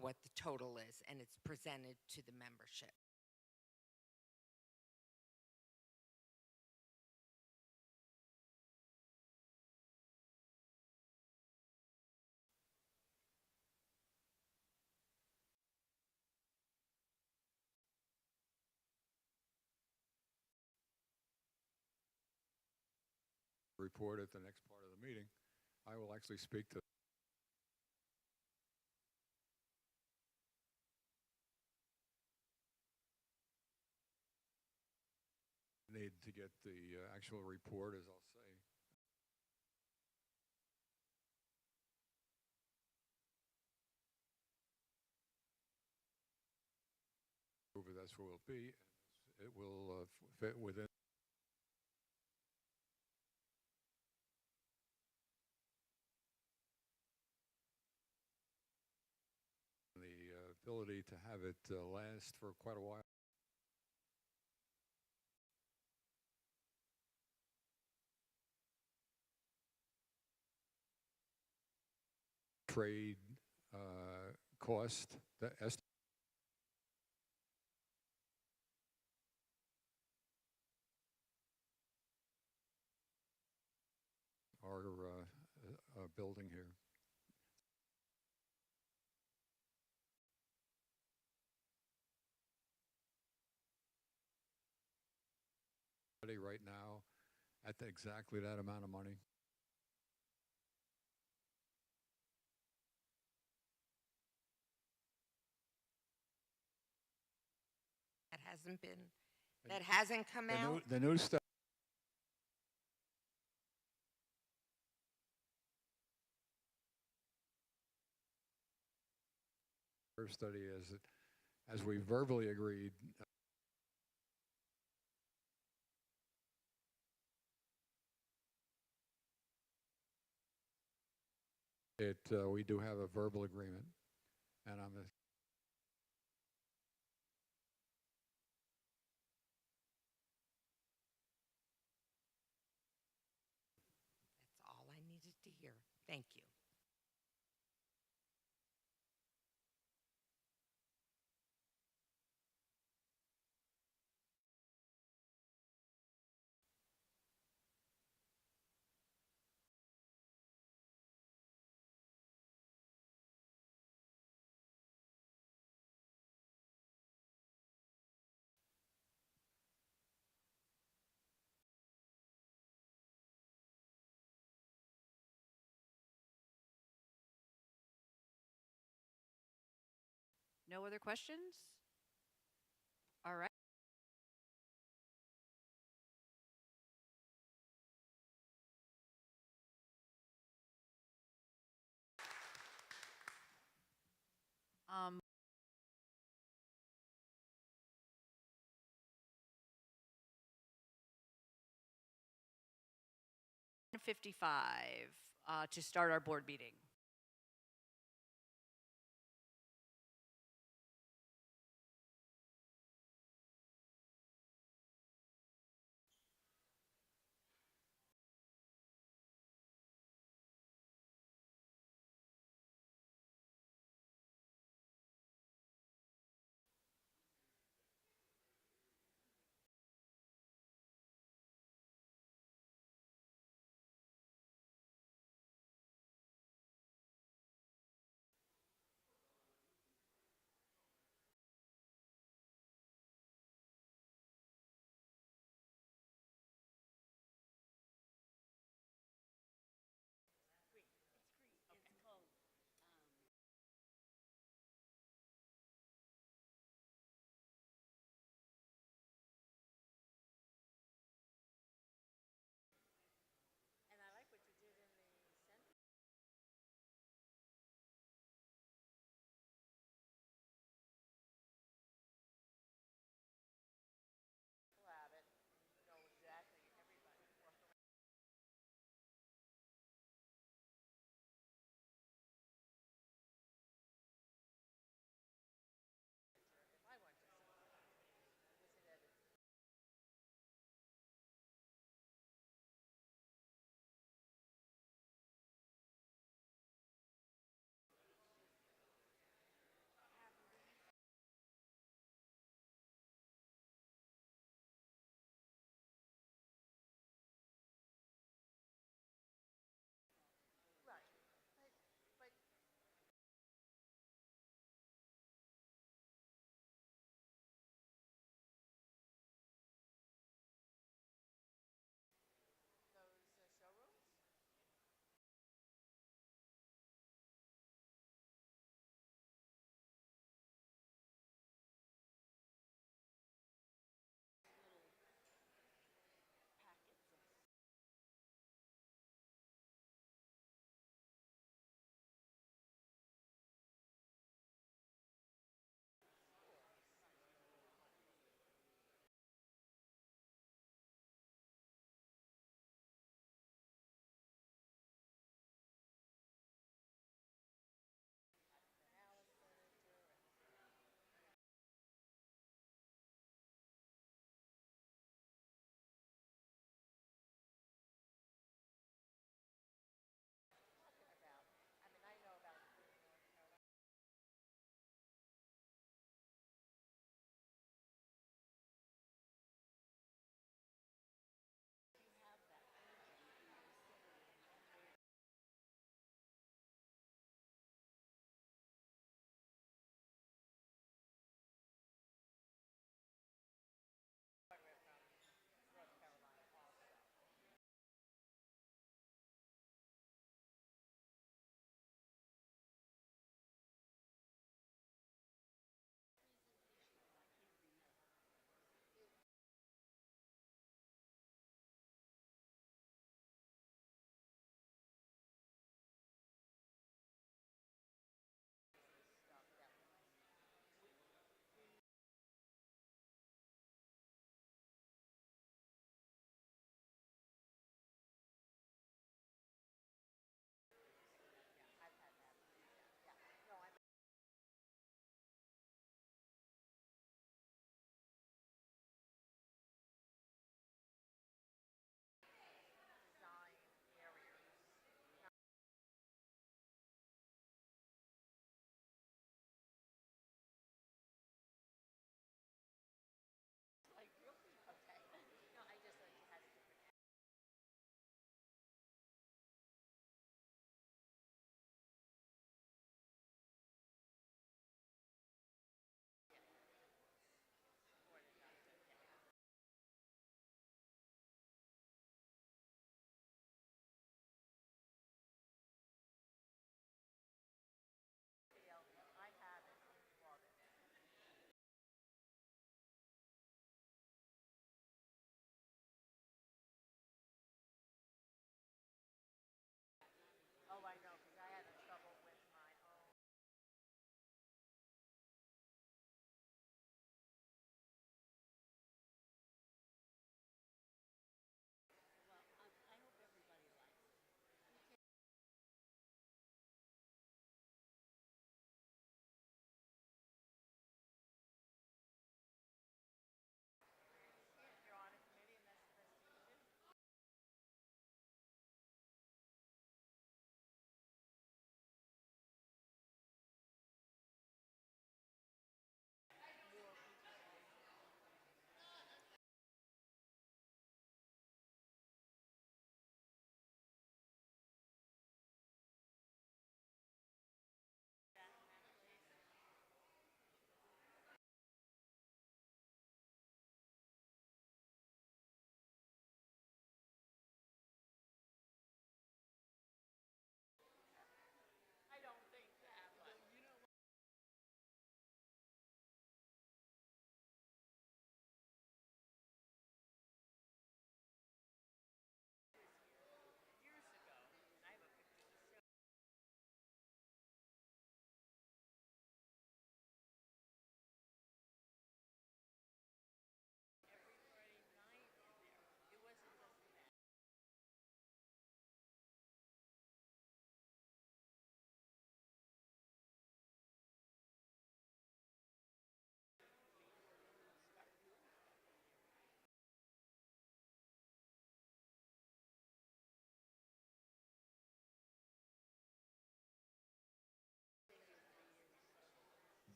what the total is, and it's presented to the membership. Report at the next part of the meeting. I will actually speak to need to get the actual report, as I'll say. That's where we'll be. And it will fit within the ability to have it last for quite a while. Trade cost, the our building here. Right now, at exactly that amount of money. That hasn't come out. The new stuff. Study as we verbally agreed. We do have a verbal agreement. Thank you. No other questions? All right. Um, 55 to start our board meeting.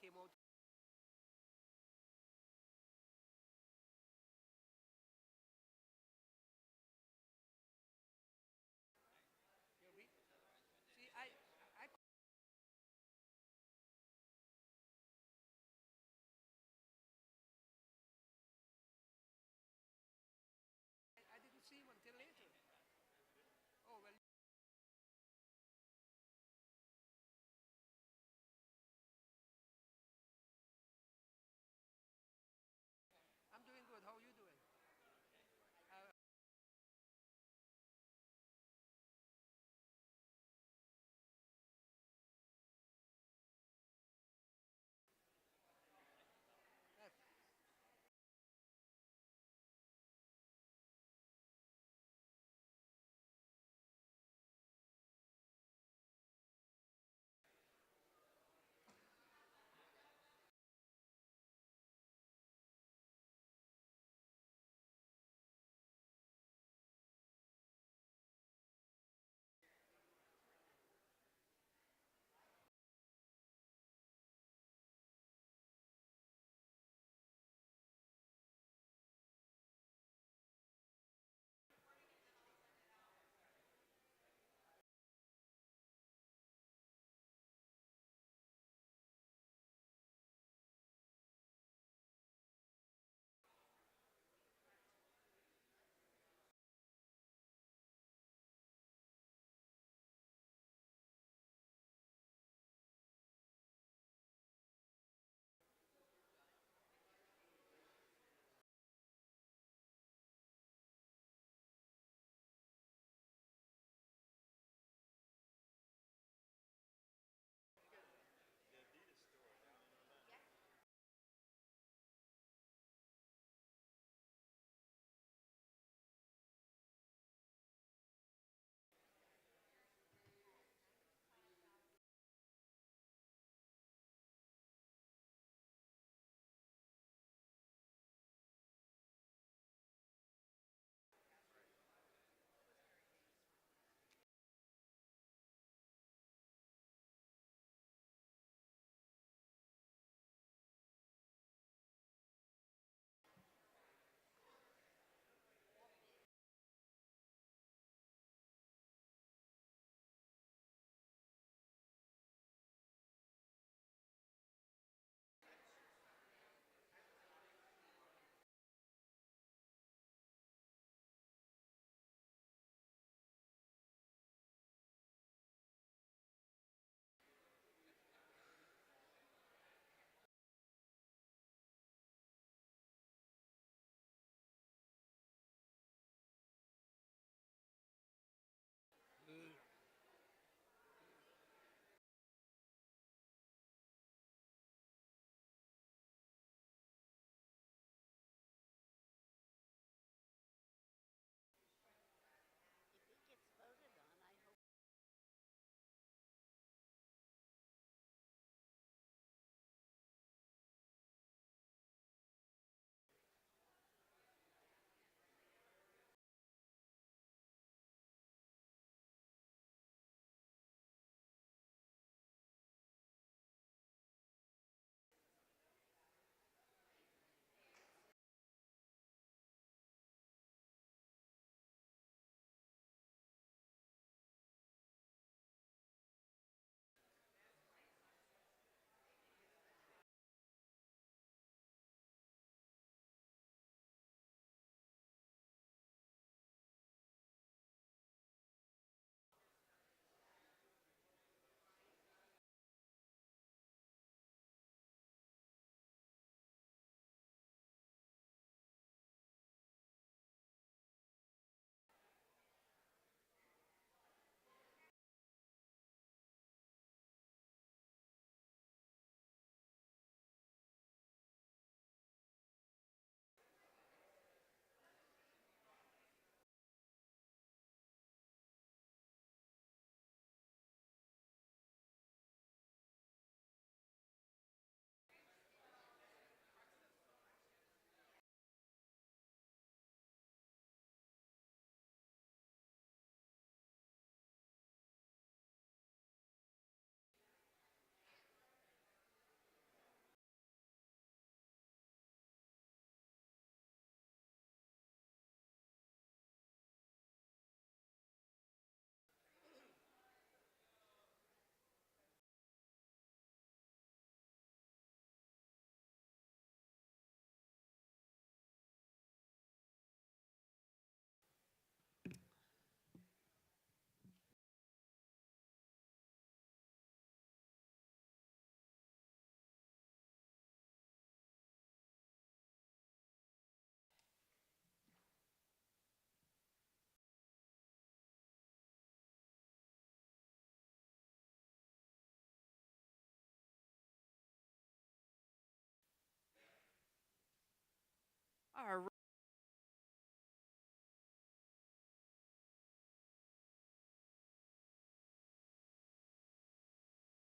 came over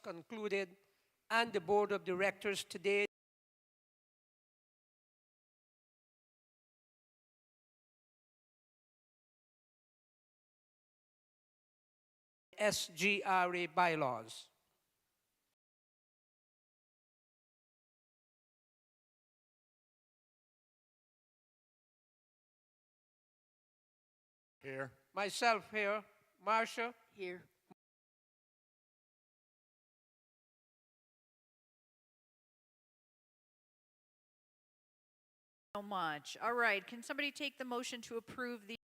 concluded, and the board of directors today SGRA bylaws. Here. Myself here, Marcia. Here. So much. All right, can somebody take the motion to approve the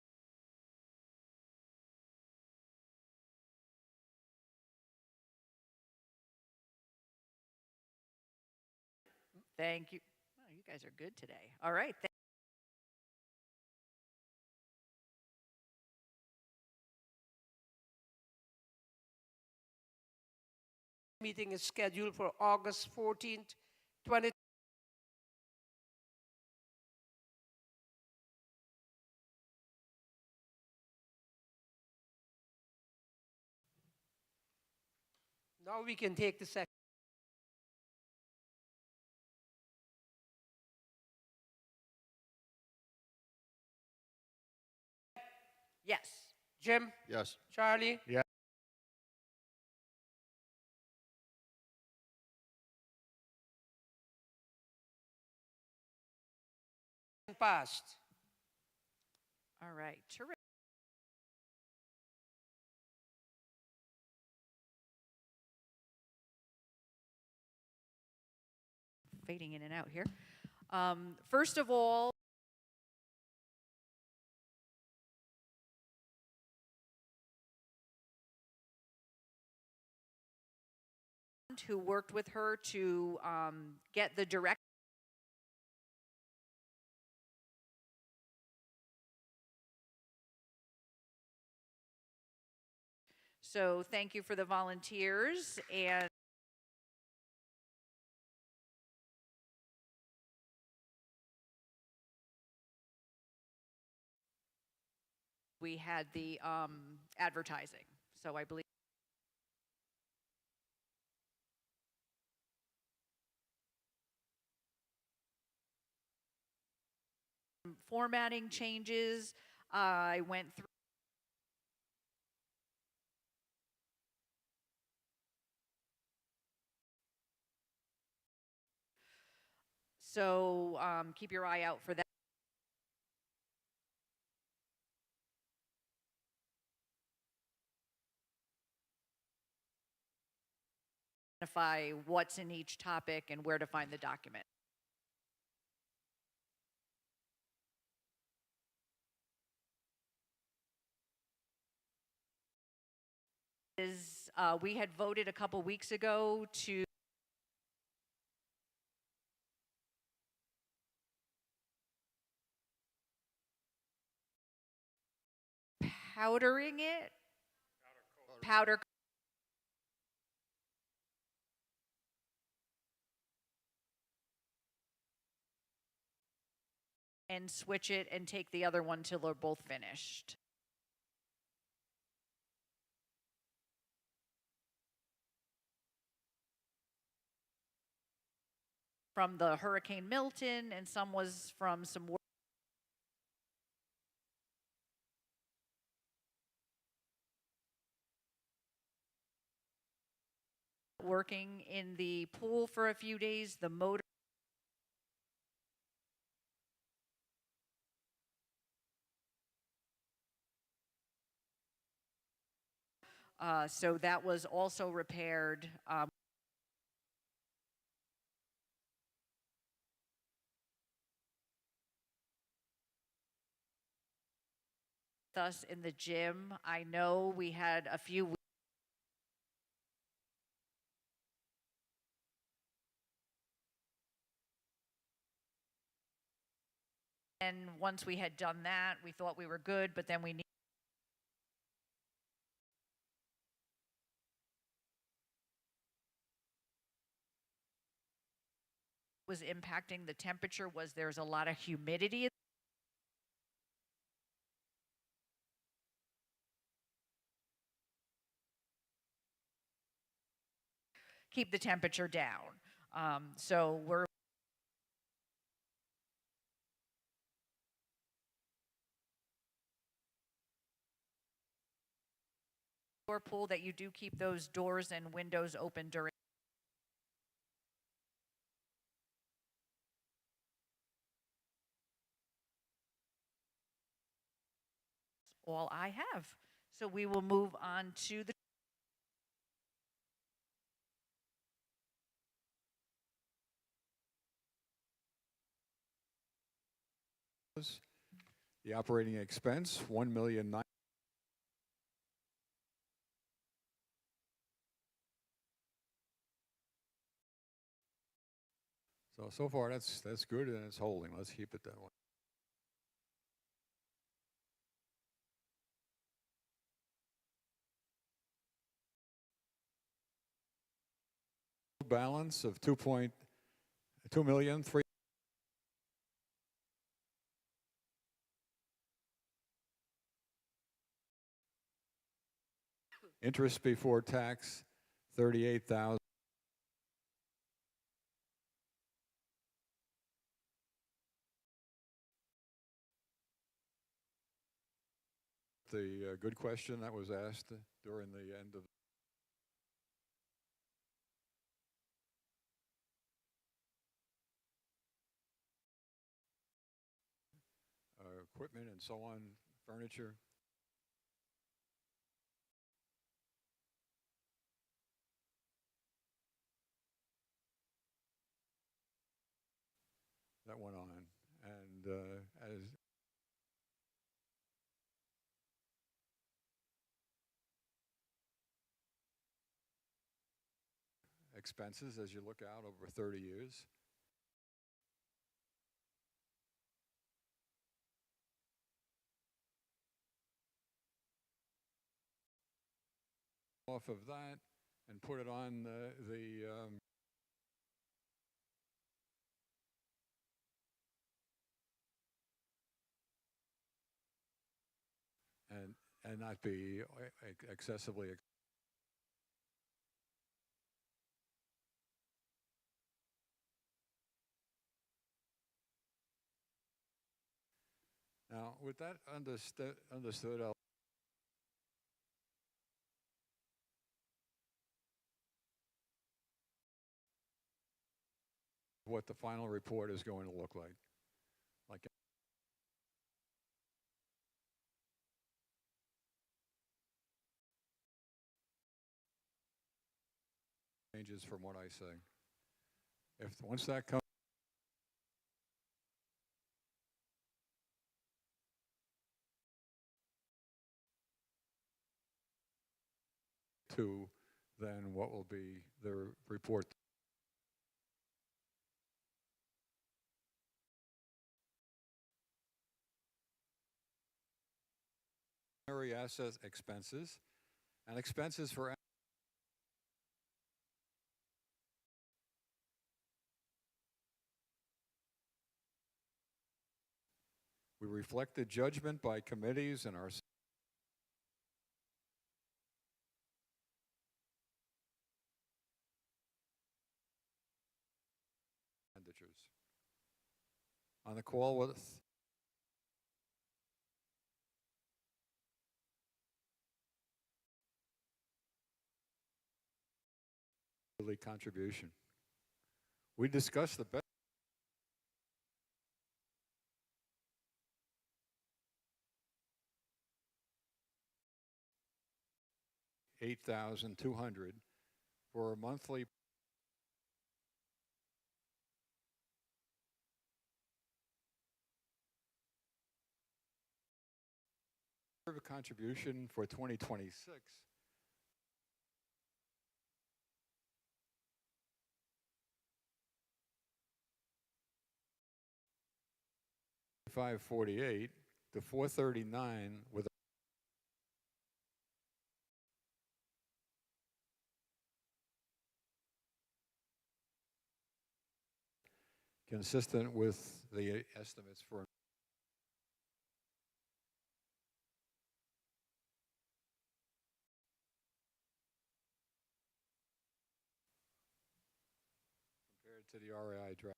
Thank you. Oh, you guys are good today. All right. Meeting is scheduled for August 14th, 2020. Now we can take the second. Yes. Jim? Yes. Charlie? Yeah. Passed. All right. Terrific. Fading in and out here. First of all, who worked with her to get the direct So thank you for the volunteers and we had the advertising. So I believe formatting changes. I went through So keep your eye out for that. Identify what's in each topic and where to find the document. We had voted a couple weeks ago to powdering it. Powder. And switch it and take the other one till they're both finished. From the Hurricane Milton, and some was from some work. Working in the pool for a few days, the motor. So that was also repaired. Us in the gym. I know we had a few and once we had done that, we thought we were good, but then we need was impacting the temperature was there's a lot of humidity. keep the temperature down. So we're pool that you do keep those doors and windows open during. All I have. So we will move on to the The operating expense, 1,009,000. So far that's good and it's holding. Let's keep it that way. Balance of 2.2 million, interest before tax, 38,000. The good question that was asked during the end of equipment and so on, furniture. That went on, and as expenses as you look out over 30 years. Off of that and put it on and not be excessively now with that understood I'll what the final report is going to look like. Changes from what I say. If once that comes to, then what will be the report? Assets expenses and expenses for we reflect the judgment by committees and our expenditures. On the call with contribution. We discussed the best $8,200 for a monthly contribution for 2026. $548 to $439 with consistent with the estimates for to the RAI draft.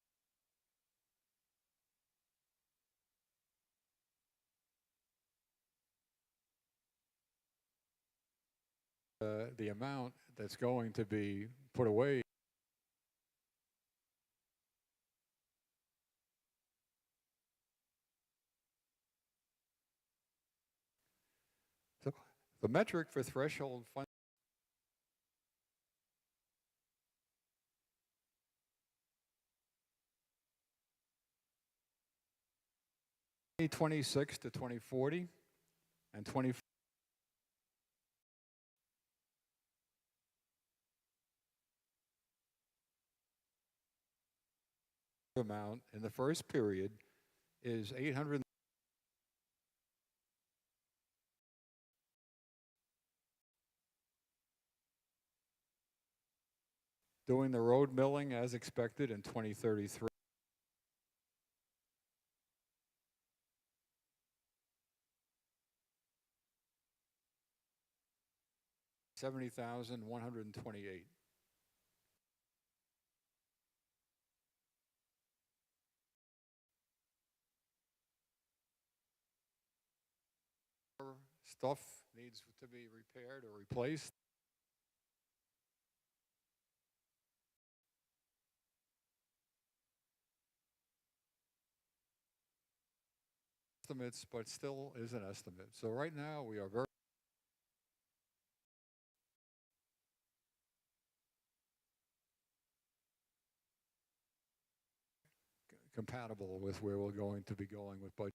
The amount that's going to be put away the metric for threshold fund 2026 to 2040 and 20 amount in the first period is 800. Doing the road milling as expected in 2033. $70,128. Stuff needs to be repaired or replaced. Estimates, but still is an estimate. So right now we are very compatible with where we're going to be going with budget.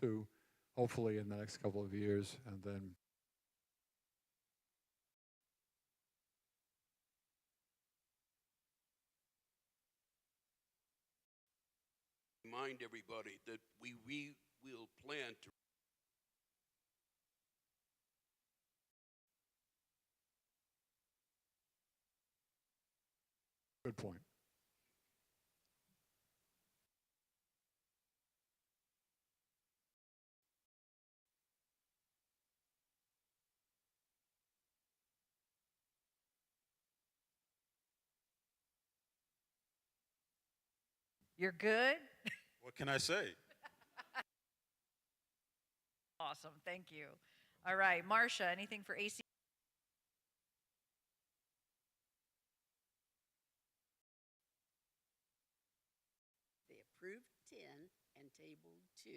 To hopefully in the next couple of years, and then remind everybody that we will plan to good point. You're good? What can I say? Awesome, thank you. All right, Marcia, anything for AC? They approved 10 and tabled 2.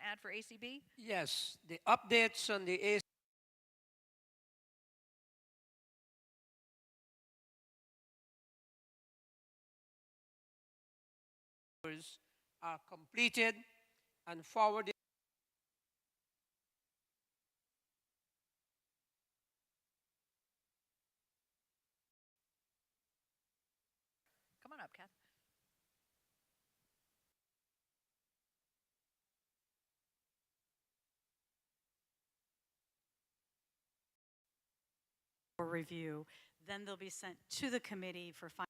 Add for ACB? Yes, the updates on the AC are completed and forwarded. Come on up, Kath. For review, then they'll be sent to the committee for final.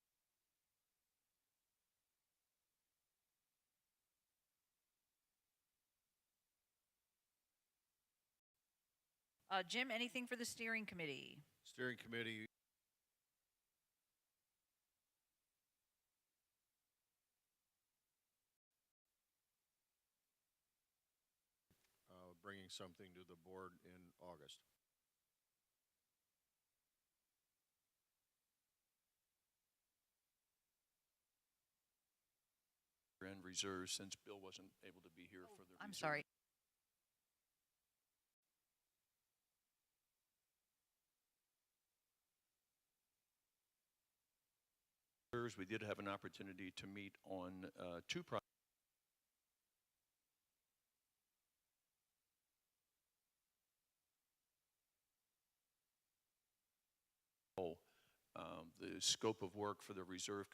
Jim, anything for the steering committee? Steering committee. Bringing something to the board in August. And reserves since Bill wasn't able to be here for the I'm reserve. sorry. We did have an opportunity to meet on 2 projects. The scope of work for the reserve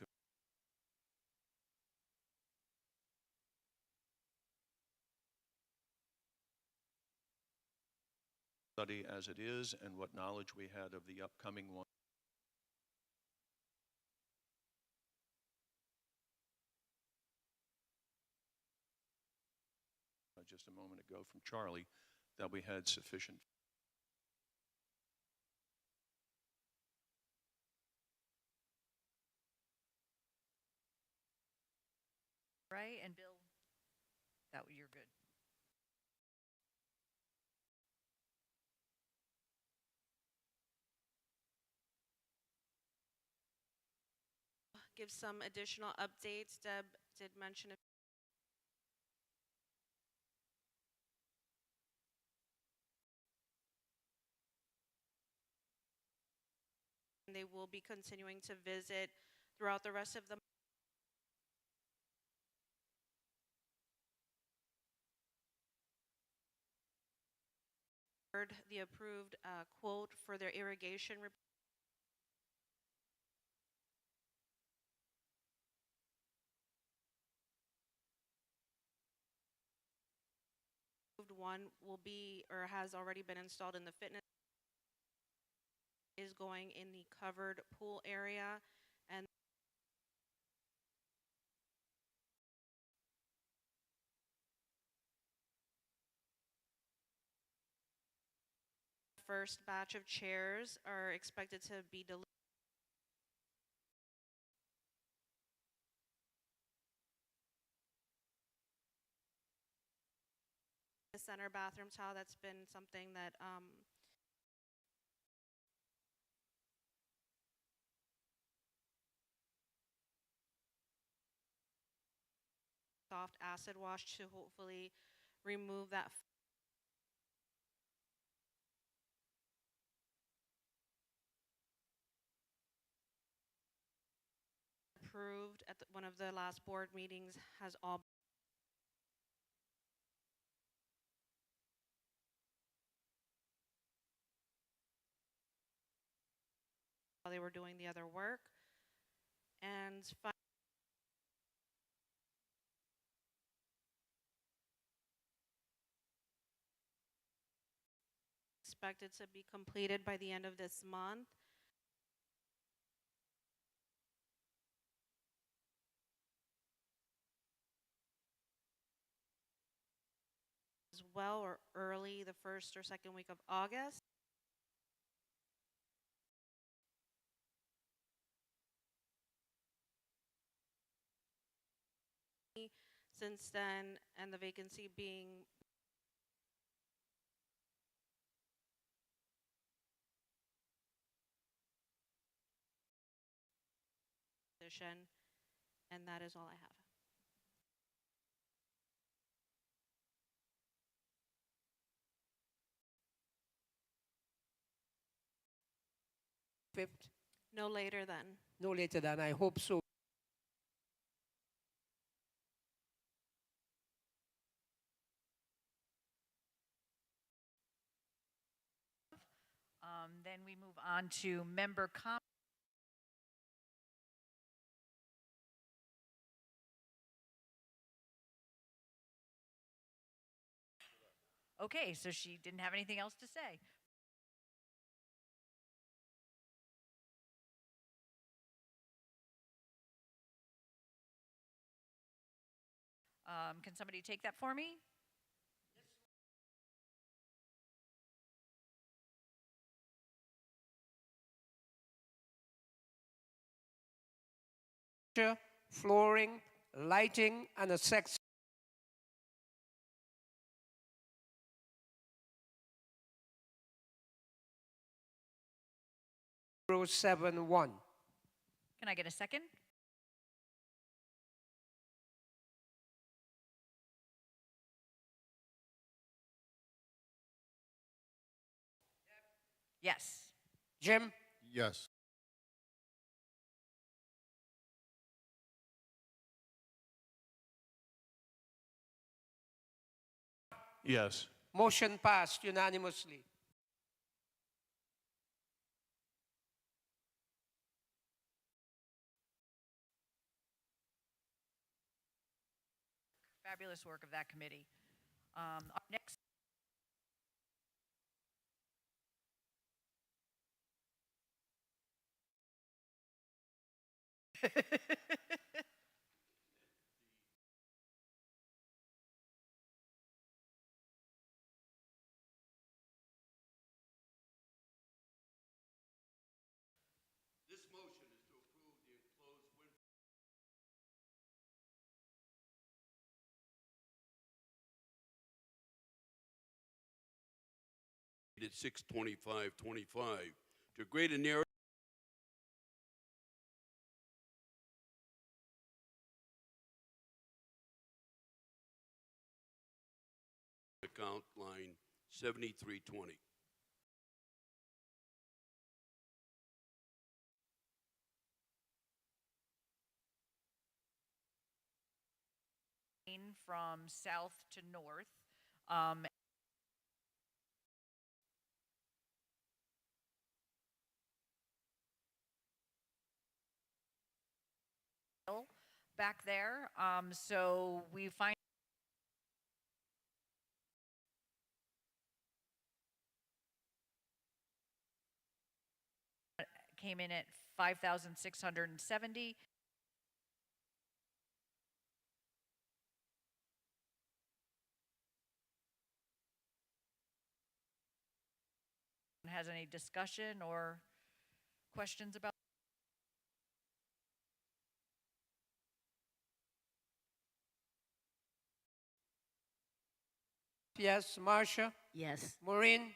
study as it is and what knowledge we had of the upcoming one. just a moment ago from Charlie, that we had sufficient. Right, and Bill, you're good. Give some additional updates. Deb did mention they will be continuing to visit throughout the rest of the the approved quote for their irrigation one will be or has already been installed in the fitness is going in the covered pool area, and the first batch of chairs are expected to be delivered the center bathroom tile. That's been something that soft acid wash to hopefully remove that approved at one of the last board meetings has all while they were doing the other work. And expected to be completed by the end of this month. As well, or early the first or second week of August. Since then, and the vacancy being position, and that is all I have. Fifth, No later than. no later than, I hope so. Then we move on to member comments. Okay, so she didn't have anything else to say. Can somebody take that for me? Flooring, lighting, and a sex. $0.71. Can I get a second? Yes. Jim? Yes. Yes. Motion passed unanimously. Fabulous work of that committee. Our next at 62525 to grade an area account line 7320. From south to north. Back there. So we find came in at 5,670. Has any discussion or questions about? Yes. Marcia? Yes. Maureen?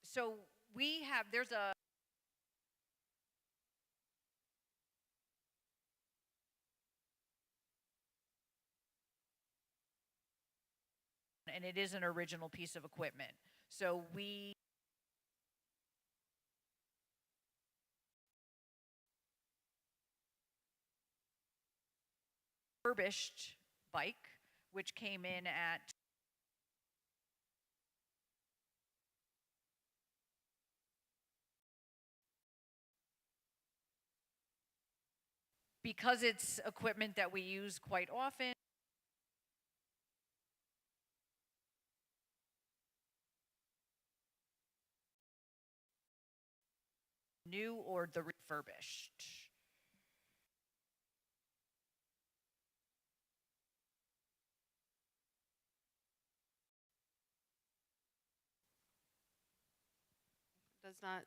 So we have, there's a and it is an original piece of equipment. So we refurbished bike, which came in at because it's equipment that we use quite often. New or the refurbished. Does not.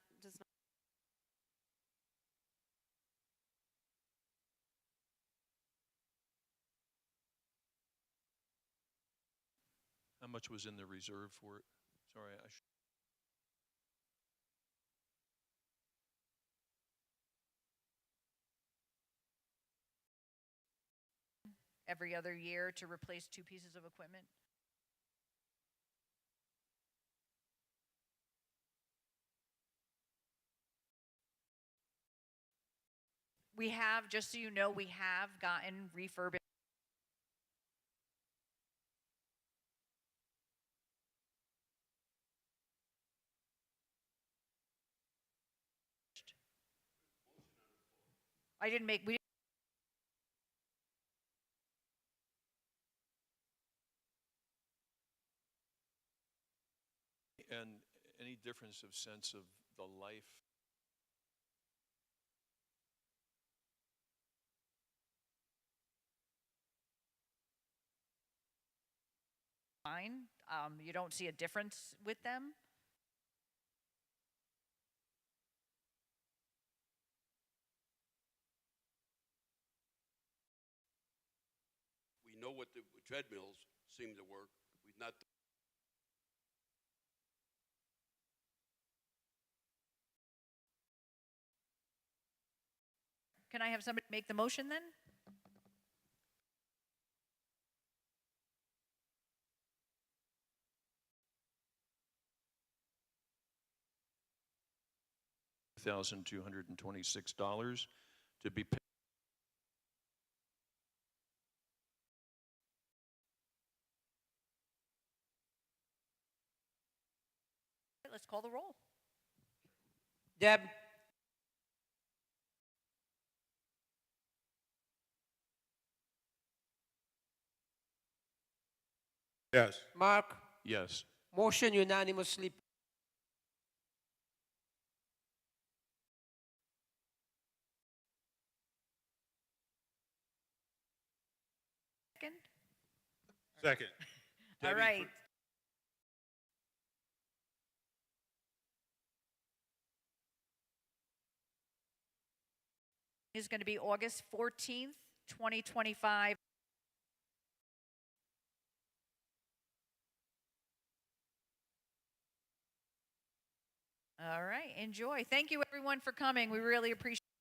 How much was in the reserve for it? Sorry, Every other year to replace 2 pieces of equipment. We have, just so you know, we have gotten refurbished. I didn't make, we and any difference of sense of the life? fine. You don't see a difference with them. We know what the treadmills seem to work. We've not. Can I have somebody make the motion then? $1,226 to be paid. Let's call the roll. Deb? Yes. Mark? Yes. Motion unanimously. Second? Second. All right. is going to be August 14th, 2025. All right, enjoy. Thank you everyone for coming. We really appreciate